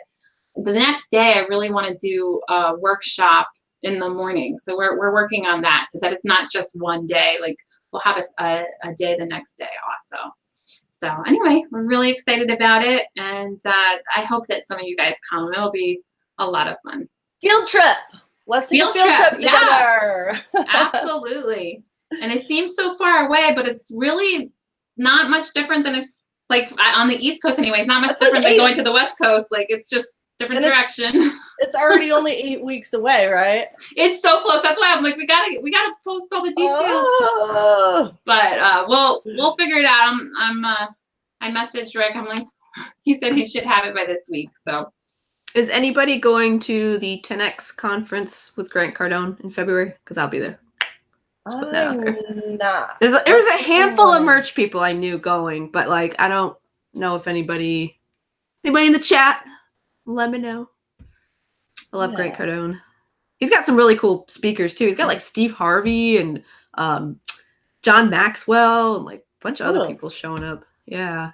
the next day I really want to do a workshop in the morning. So we're working on that so that it's not just one day. Like we'll have a day the next day also. So anyway, we're really excited about it, and I hope that some of you guys come. It'll be a lot of fun. Field trip. Let's do a field trip together. Yeah. Absolutely. And it seems so far away, but it's really not much different than like on the East Coast anyway. It's not much different than going to the West Coast. Like it's just different direction. It's already only 8 weeks away, right? It's so close. That's why I'm like, we gotta post all the details. But we'll figure it out. I messaged Rick. I'm like, he said he should have it by this week. So is anybody going to the 10X conference with Grant Cardone in February? Because I'll be there. I'm not. There was a handful of merch people I knew going, but like I don't know if anybody in the chat, let me know. I love Grant Cardone. He's got some really cool speakers too. He's got like Steve Harvey and John Maxwell and like a bunch of other people showing up. Yeah.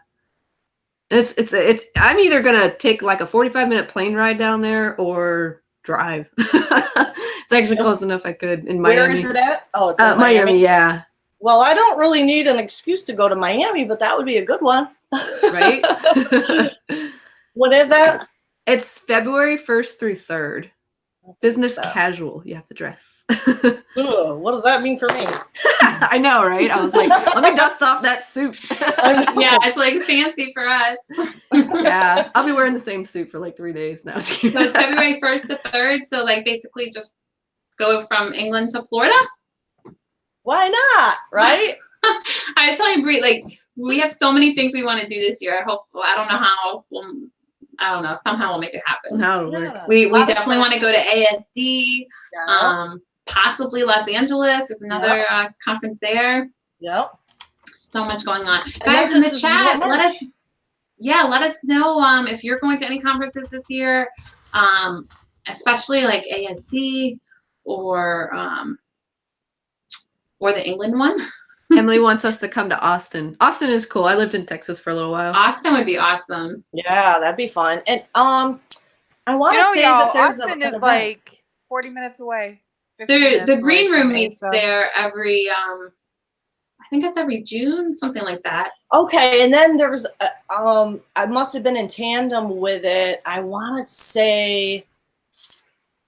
It's I'm either gonna take like a 45-minute plane ride down there or drive. It's actually close enough I could in Miami. Where is it at? Oh, it's in Miami, yeah. Well, I don't really need an excuse to go to Miami, but that would be a good one. Right? When is that? It's February 1st through 3rd. Business casual. You have to dress. Ugh, what does that mean for me? I know, right? I was like, let me dust off that suit. Yeah, it's like fancy for us. Yeah, I'll be wearing the same suit for like 3 days now. So it's February 1st to 3rd. So like basically just go from England to Florida. Why not? Right? I was telling Brie, like we have so many things we want to do this year. I don't know how. I don't know. Somehow we'll make it happen. We definitely want to go to ASD. Possibly Los Angeles. There's another conference there. Yep. So much going on. Guys in the chat, let us know if you're going to any conferences this year, especially like ASD or the England one. Emily wants us to come to Austin. Austin is cool. I lived in Texas for a little while. Austin would be awesome. Yeah, that'd be fun. And I want You to know, say y'all, that there's Austin an is event. like 40 minutes away. 50 minutes The away Green Room from me, meets so- there every I think it's every June, something like that. Okay, and then there's I must have been in tandem with it. I want to say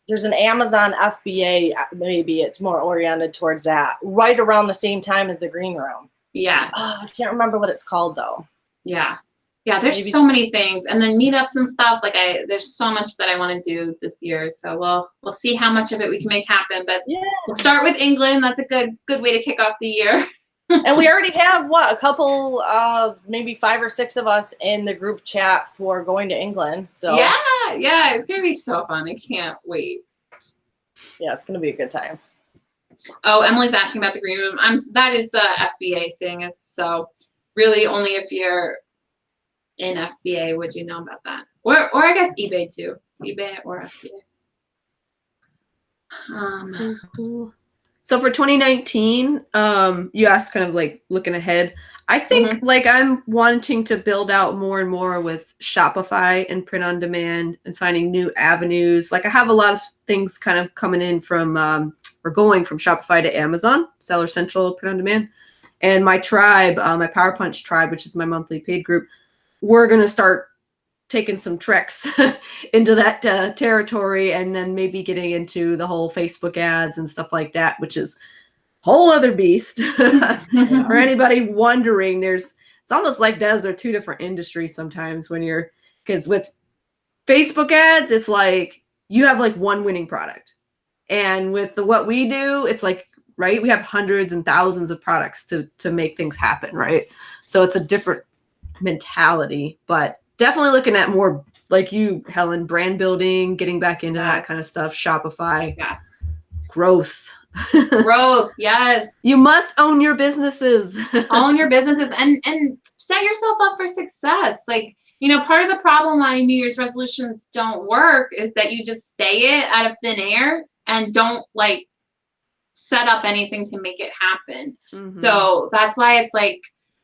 there's an Amazon FBA, maybe it's more oriented towards that, right around the same time as the Green Room. Yeah. Oh, I can't remember what it's called though. Yeah. Yeah, there's Maybe so many things, and then meetups and stuff. Like there's so much that I want to do this year. So we'll see how much of it we can make happen. But Yeah. we'll start with England. That's a good way to kick off the year. And we already have a couple, maybe 5 or 6 of us in the group chat for going to England. So yeah, it's gonna be so fun. I can't wait. yeah, it's gonna be a good time. Oh, Emily's asking about the Green Room. That is a FBA thing. It's so really only if you're in FBA would you know about that, or I guess eBay too, eBay or FBA. Cool. So for 2019, you asked kind of like looking ahead. I think like I'm wanting to build out more and more with Shopify and print on demand and finding new avenues. Like I have a lot of things kind of coming in from or going from Shopify to Amazon, Seller Central, print on demand. And my tribe, my Power Punch tribe, which is my monthly paid group, we're going to start taking some treks into that territory, and then maybe getting into the whole Facebook ads and stuff like that, which is a whole other beast. For anybody wondering, it's almost like those are 2 different industries sometimes because with Facebook ads, it's like you have like one winning product. And with what we do, it's like, right, we have hundreds and thousands of products to make things happen, right? So it's a different mentality, but definitely looking at more like you, Helen, brand building, getting back into that kind of stuff, Shopify, Yes. Growth. Growth, yes. You must own your businesses. Own your businesses and set yourself up for success. Like, part of the problem why New Year's resolutions don't work is that you just say it out of thin air and don't like set up anything to make it happen. So that's why it's like,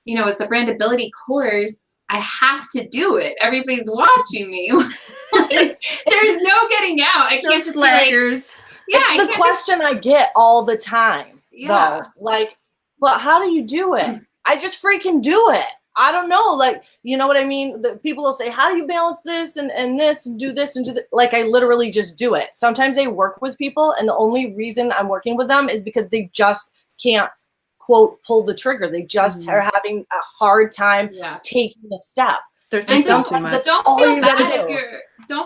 with the brandability course, I have to do it. Everybody's watching me. There's no getting out. I can't just slackers. It's the question I get all the time, though. Like, but how do you do it? I just freaking do it. I don't know. Like, you know what I mean? The people will say, how do you balance this and this and do this and do that? Like, I literally just do it. Sometimes I work with people, and the only reason I'm working with them is because they just can't, quote, pull the trigger. They just are having a hard time taking the step. There's and don't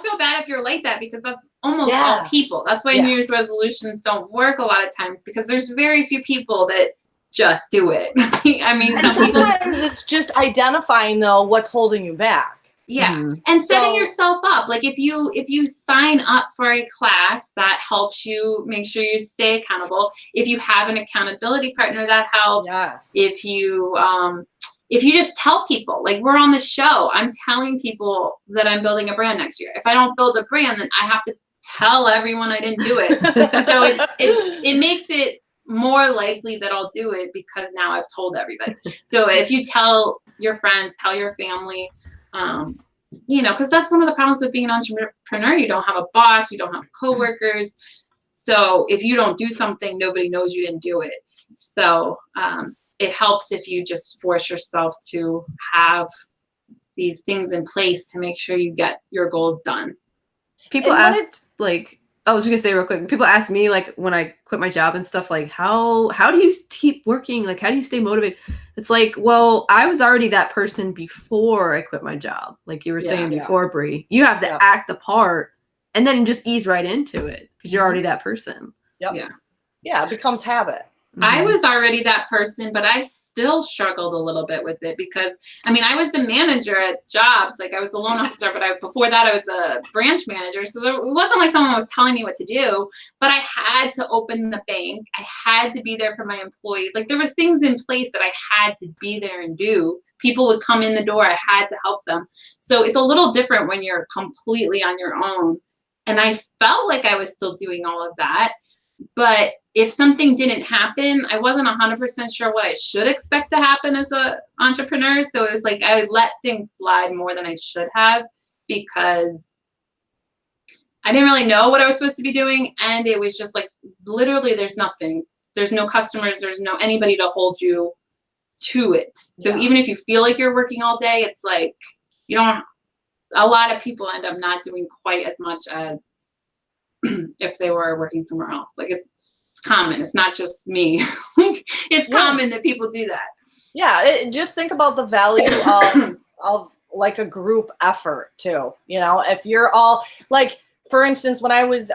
feel bad if you're like that, because that's almost all people. That's why New Year's resolutions don't work a lot of times, because there's very few people that just do it. I mean, and sometimes it's just identifying though what's holding you back. Yeah. And setting yourself up. Like if you sign up for a class, that helps you make sure you stay accountable. If you have an accountability partner, that helps. Yes. If you just tell people, like we're on the show, I'm telling people that I'm building a brand next year. If I don't build a brand, then I have to tell everyone I didn't do it. So it makes it more likely that I'll do it, because now I've told everybody. So if you tell your friends, tell your family, because that's one of the problems with being an entrepreneur. You don't have a boss, you don't have coworkers. So if you don't do something, nobody knows you didn't do it. So it helps if you just force yourself to have these things in place to make sure you get your goals done. People ask, like, I was just gonna say real quick, people ask me, like, when I quit my job and stuff, like, how do you keep working? Like, how do you stay motivated? It's like, well, I was already that person before I quit my job. Like you were saying before, Bree, you have to act the part and then just ease right into it because you're already that person. Yep. Yeah, it becomes habit. I was already that person, but I still struggled a little bit with it because, I mean, I was the manager at jobs. Like I was the loan officer, but before that I was a branch manager. So it wasn't like someone was telling me what to do, but I had to open the bank. I had to be there for my employees. Like there was things in place that I had to be there and do. People would come in the door. I had to help them. So it's a little different when you're completely on your own. And I felt like I was still doing all of that. But if something didn't happen, I wasn't 100% sure what I should expect to happen as a entrepreneur. So it was like I let things slide more than I should have because I didn't really know what I was supposed to be doing. And it was just like literally there's nothing. There's no customers, there's no anybody to hold you to it. So even if you feel like you're working all day, it's like you don't a lot of people end up not doing quite as much as if they were working somewhere else. Like it's common. It's not just me. It's common that people do that. Yeah, just think about the value of like a group effort too. You know, if you're all like, for instance, when I was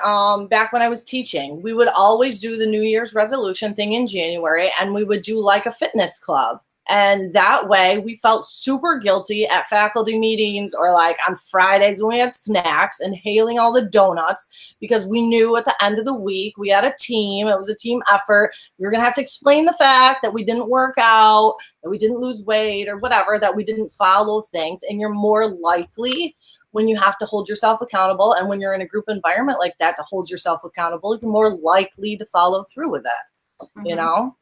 back when I was teaching, we would always do the New Year's resolution thing in January, and we would do like a fitness club. And that way we felt super guilty at faculty meetings or like on Fridays when we had snacks, inhaling all the donuts, because we knew at the end of the week we had a team. It was a team effort. We were going to have to explain the fact that we didn't work out, that we didn't lose weight or whatever, that we didn't follow things. And you're more likely when you have to hold yourself accountable, and when you're in a group environment like that to hold yourself accountable, you're more likely to follow through with it, you know?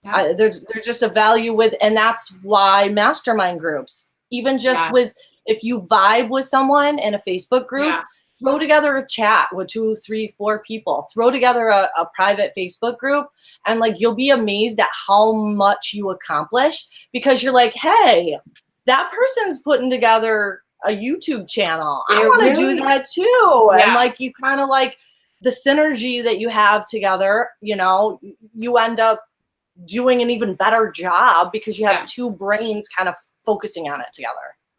Yeah. There's just a value with, and that's why mastermind groups, even just with, if you vibe with someone in a Facebook group, throw together a chat with 2, 3, 4 people, throw together a private Facebook group, and like, you'll be amazed at how much you accomplish, because you're like, hey, that person's putting together a YouTube channel. I want to do that too. And like, you kind of like the synergy that you have together, you know, you end up doing an even better job because you have two brains kind of focusing on it together.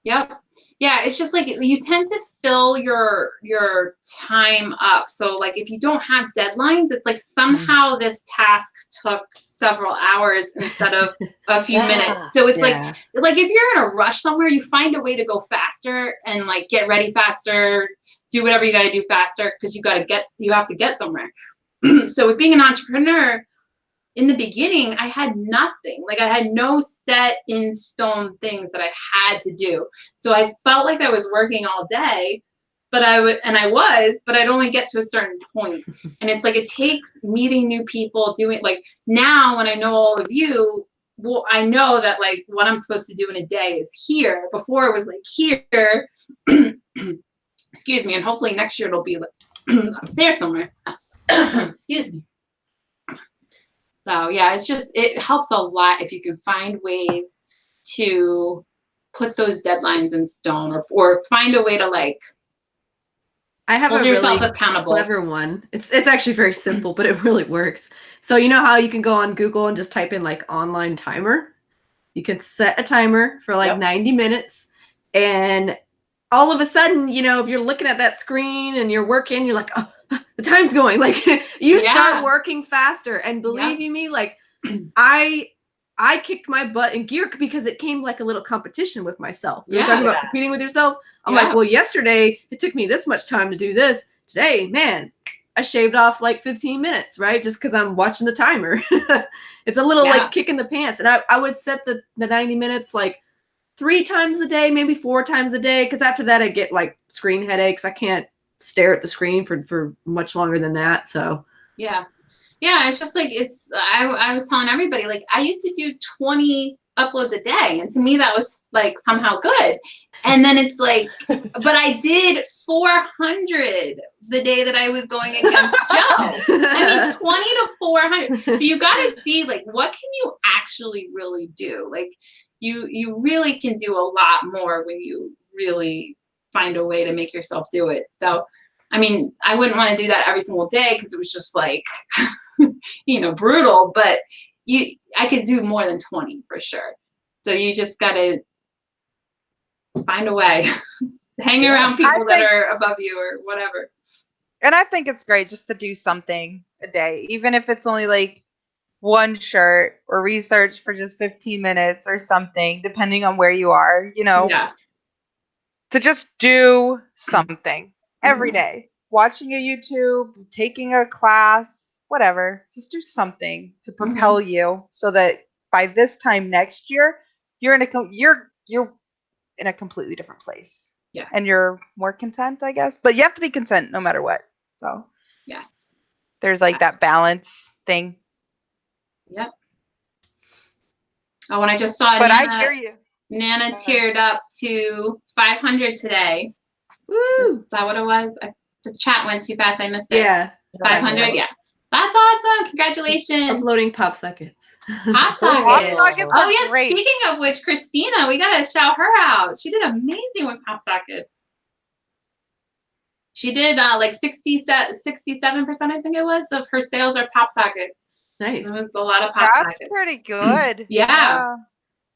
Yep. Yeah, it's just like you tend to fill your time up. So like if you don't have deadlines, it's like somehow this task took several hours instead of a few minutes. So it's like if you're in a rush somewhere, you find a way to go faster and like get ready faster, do whatever you got to do faster because you have to get somewhere. So with being an entrepreneur, in the beginning, I had nothing. Like I had no set in stone things that I had to do. So I felt like I was working all day, but I'd only get to a certain point. And it's like, it takes meeting new people, doing like now when I know all of you, well, I know that like what I'm supposed to do in a day is here. Before it was like here, excuse me. And hopefully next year it'll be like up there somewhere. Excuse me. So yeah, it's just, it helps a lot if you can find ways to put those deadlines in stone or find a way to like I have hold a yourself really accountable. Clever one. It's actually very simple, but it really works. So you know how you can go on Google and just type in like online timer? You can set a timer for like 90 minutes, and all of a sudden, you know, if you're looking at that screen and you're working, you're like, oh, the time's going. Like you start working faster. And believe you me, like I kicked my butt in gear because it came like a little competition with myself. You're talking about competing with yourself. I'm like, well, yesterday it took me this much time to do this. Today, man, I shaved off like 15 minutes, right? Just because I'm watching the timer. It's a little like kick in the pants. And I would set the 90 minutes like 3 times a day, maybe 4 times a day. Because after that, I get like screen headaches. I can't stare at the screen for much longer than that. So yeah, it's just like I was telling everybody, like I used to do 20 uploads a day, and to me that was like somehow good. And then it's like, but I did 400 the day that I was going against Joe. I mean, 20 to 400. So you got to see like what can you actually really do? Like you really can do a lot more when you really find a way to make yourself do it. So, I mean, I wouldn't want to do that every single day because it was just like, you know, brutal, but I could do more than 20 for sure. So you just got to find a way, hang around people that are above you or whatever. And I think it's great just to do something a day, even if it's only like one shirt or research for just 15 minutes or something, depending on where you are, you know, to just do something every day, watching a YouTube, taking a class, whatever, just do something to propel you so that by this time next year, you're in a completely different place. Yeah. And you're more content, I guess, but you have to be content no matter what. So yes. There's like that balance thing. Yep. Oh, and I just saw But Nana, I hear you. Nana teared up to 500 today. Woo! Is that what it was? The chat went too fast. I missed it. Yeah. 500. Yeah. That's awesome. Congratulations. Uploading pop sockets. Pop Pop sockets. sockets Oh are yeah. great. Speaking of which, Christina, we gotta shout her out. She did amazing with pop sockets. She did like 67%, I think it was, of her sales are pop sockets. Nice. It was a lot of pop That's sockets. pretty good. Yeah.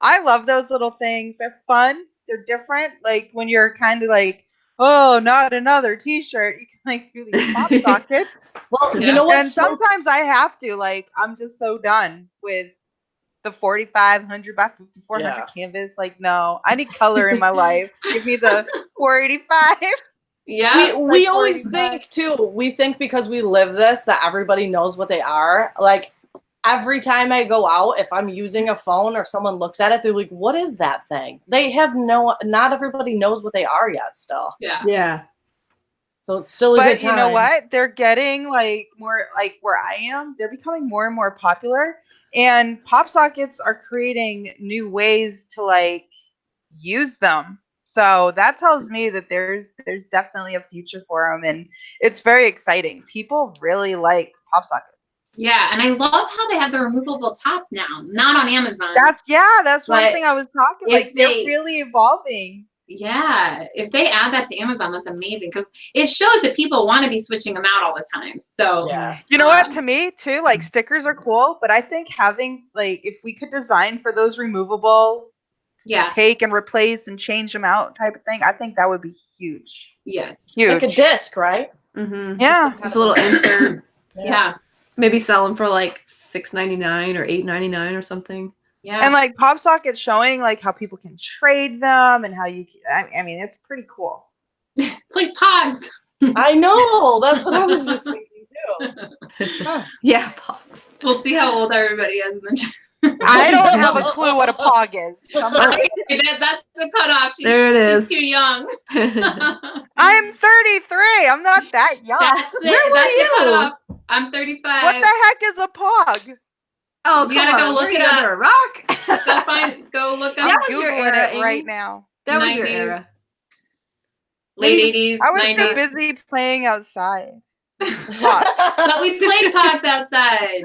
I love those little things. They're fun. They're different. Like when you're kind of like, oh, not another T-shirt. You can like do these pop sockets. Well, Yeah. you know what? And sometimes I have to. Like I'm just so done with the 4,500 by 5,400 canvas. Like no, I need color in my life. Give me the 485. Yeah. We Like always 45. think too. We think because we live this that everybody knows what they are. Like every time I go out, if I'm using a phone or someone looks at it, they're like, "What is that thing?" They have not everybody knows what they are yet. Still, Yeah. Yeah. so it's still a good But time. you know what? They're getting like more like where I am. They're becoming more and more popular, and pop sockets are creating new ways to like use them. So that tells me that there's definitely a future for them, and it's very exciting. People really like pop sockets. Yeah. And I love how they have the removable top now. Not on Amazon. That's one But thing I was talking. if Like they're they- really evolving. Yeah, if they add that to Amazon, that's amazing because it shows that people want to be switching them out all the time. So Yeah. You know what? To me, too, like stickers are cool, but I think having like if we could design for those removable, yeah, take and replace and change them out type of thing, I think that would be huge. yes, Huge. Like a disc, right? Mm-hmm. Yeah. Just a little insert. yeah, Maybe sell them for like $6.99 or $8.99 or something. yeah. And like pop sockets showing like how people can trade them and how you. I mean, it's pretty cool. It's like Pogs. I know. That's what I was just thinking too. Yeah, pops. We'll see how old everybody is in the chat. I don't have a clue what a pog is. Somebody. That's the cutoff. There it is. She's too young. I'm 33. I'm not that young. That's it. Where were That's you? the cutoff. I'm 35. What the heck is a pog? Oh, You come gotta on. go look Were it you up. under a rock? Go look That up was your Googling era, it right Amy. now. That was your 90s. era. late 80s, I was 90s. too busy playing outside. But we played Pogs outside.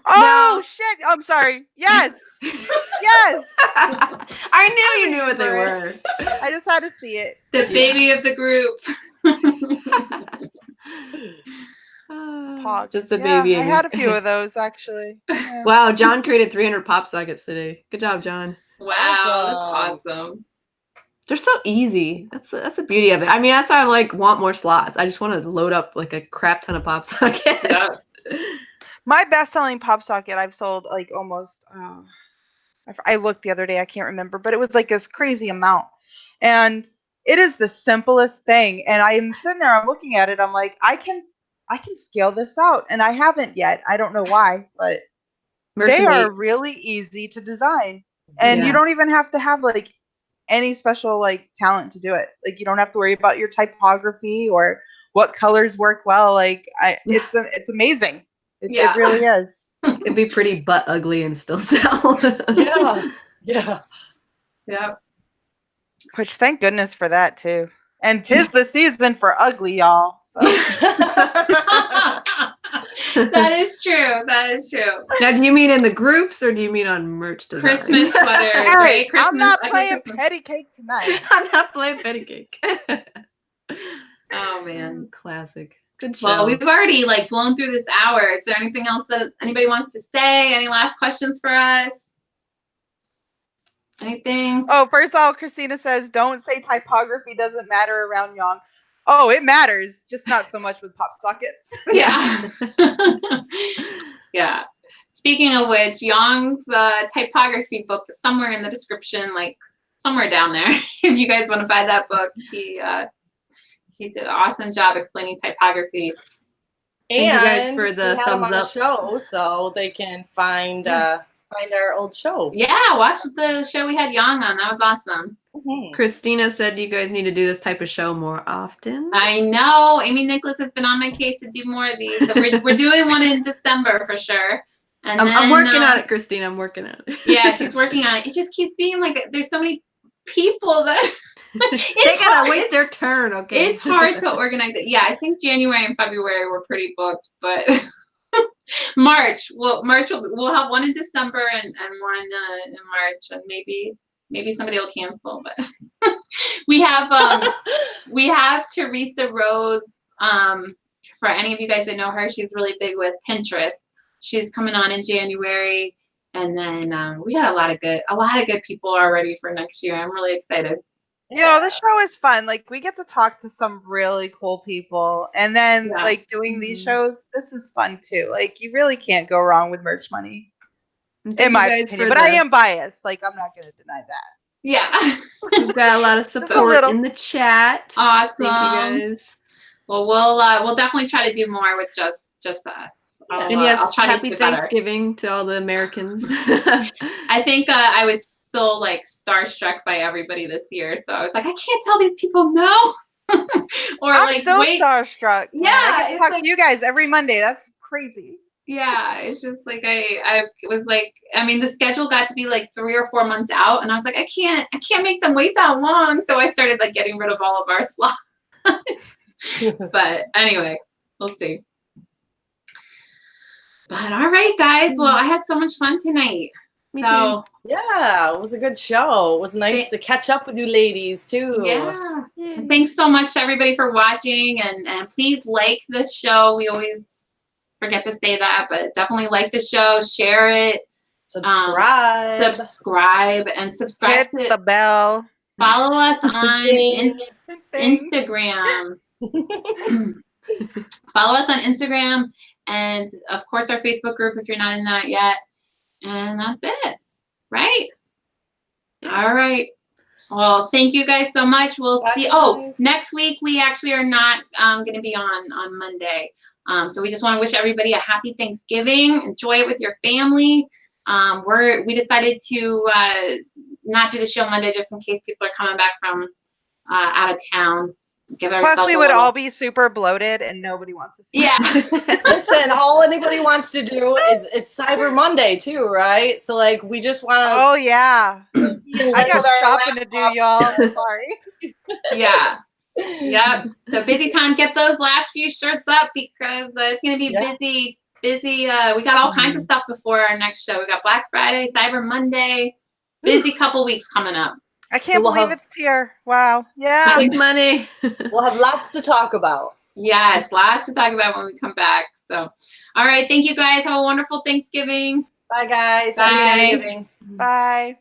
Oh shit! I'm sorry. Yes, yes. I knew you knew what they were. I just had to see it. The baby of the group. Pog. Just a Yeah, baby. I Amy. had a few of those actually. Yeah. Wow, John created 300 pop sockets today. Good job, John. Wow, that's awesome. They're so easy. That's the beauty of it. I mean, that's why I like want more slots. I just want to load up like a crap ton of pop sockets. Yeah. My best-selling pop socket I've sold like almost. I looked the other day. I can't remember, but it was like this crazy amount, and it is the simplest thing. And I'm sitting there, I'm looking at it. I'm like, I can scale this out, and I haven't yet. I don't know why, but they are really easy to design, and Yeah. you don't even have to have like any special like talent to do it. Like you don't have to worry about your typography or what colors work well. Like it's amazing. Yeah. It really is. It'd be pretty butt ugly and still sell. Yeah. Yeah. Yeah. Which thank goodness for that too. And 'tis the season for ugly, y'all. So. That is true. That is true. Now, do you mean in the groups or do you mean on merch designs? Christmas sweaters, Hey, right? Christmas, I'm not I think playing Christmas. petty cake tonight. I'm not playing petty cake. Oh man. Classic. Good show. Well, we've already like blown through this hour. Is there anything else that anybody wants to say? Any last questions for us? Anything? Oh, first of all, Christina says, don't say typography doesn't matter around Young. Oh, it matters, just not so much with pop sockets. Yeah. Yeah. Speaking of which, Yong's typography book is somewhere in the description, like somewhere down there. If you guys want to buy that book, he did an awesome job explaining typography. Thank you guys for the we had them thumbs on the up. show, so they can find our old show. Yeah, watch the show we had Yang on. That was awesome. Christina said you guys need to do this type of show more often. I know. Amy Nicholas has been on my case to do more of these. So we're doing one in December for sure. And I'm working on it, Christina. I'm working on it. Yeah, she's working on it. It just keeps being like there's so many people that they gotta wait their turn. Okay, it's hard to organize it. Yeah, I think January and February were pretty booked, but March we'll have one in December and one in March, and maybe somebody will cancel, but we have Teresa Rose. For any of you guys that know her, she's really big with Pinterest. She's coming on in January, and then we got a lot of good people already for next year. I'm really excited. You know, the show is fun. Like, we get to talk to some really cool people, and then like doing these shows, this is fun too. Like, you really can't go wrong with merch money, in my opinion. But I am biased. Like, I'm not going to deny that. Yeah, we've got a lot of support in the chat. Awesome. Thank you guys. Well, we'll definitely try to do more with just us. And yes, I'll try happy to Thanksgiving to all the Americans. I think I was still like starstruck by everybody this year, so I was like, I can't tell these people no. Or I'm like still starstruck. Yeah, I get to talk to you guys every Monday. That's crazy. Yeah, it's just like I was like, I mean, the schedule got to be like 3 or 4 months out, and I was like, I can't make them wait that long. So I started like getting rid of all of our slots. But anyway, we'll see. But all right, guys. Well, I had so much fun tonight. Me too. Yeah, it was a good show. It was nice to catch up with you ladies too. Yeah. And thanks so much to everybody for watching, and please like this show. We always forget to say that, but definitely like the show, share it, subscribe, and subscribe hit the bell. Follow us on Instagram. Follow us on Instagram, and of course our Facebook group if you're not in that yet. And that's it, right? All right. Well, thank you guys so much. We'll see. Oh, next week we actually are not going to be on Monday. So we just want to wish everybody a happy Thanksgiving. Enjoy it with your family. We decided to not do the show Monday just in case people are coming back from out of town. Plus, we would all be super bloated and nobody wants to see. Yeah. Listen, all anybody wants to do is it's Cyber Monday too, right? So like we just want to. Oh yeah. I got shopping to do, y'all. Sorry. Yeah. Yep. So busy time. Get those last few shirts up because it's gonna be busy. We got all kinds of stuff before our next show. We got Black Friday, Cyber Monday. Busy couple weeks coming up. I can't believe it's here. Wow. Yeah. Big money. We'll have lots to talk about. Yes, lots to talk about when we come back. So, all right. Thank you guys. Have a wonderful Thanksgiving. Bye, guys. Bye. Happy Thanksgiving. Bye.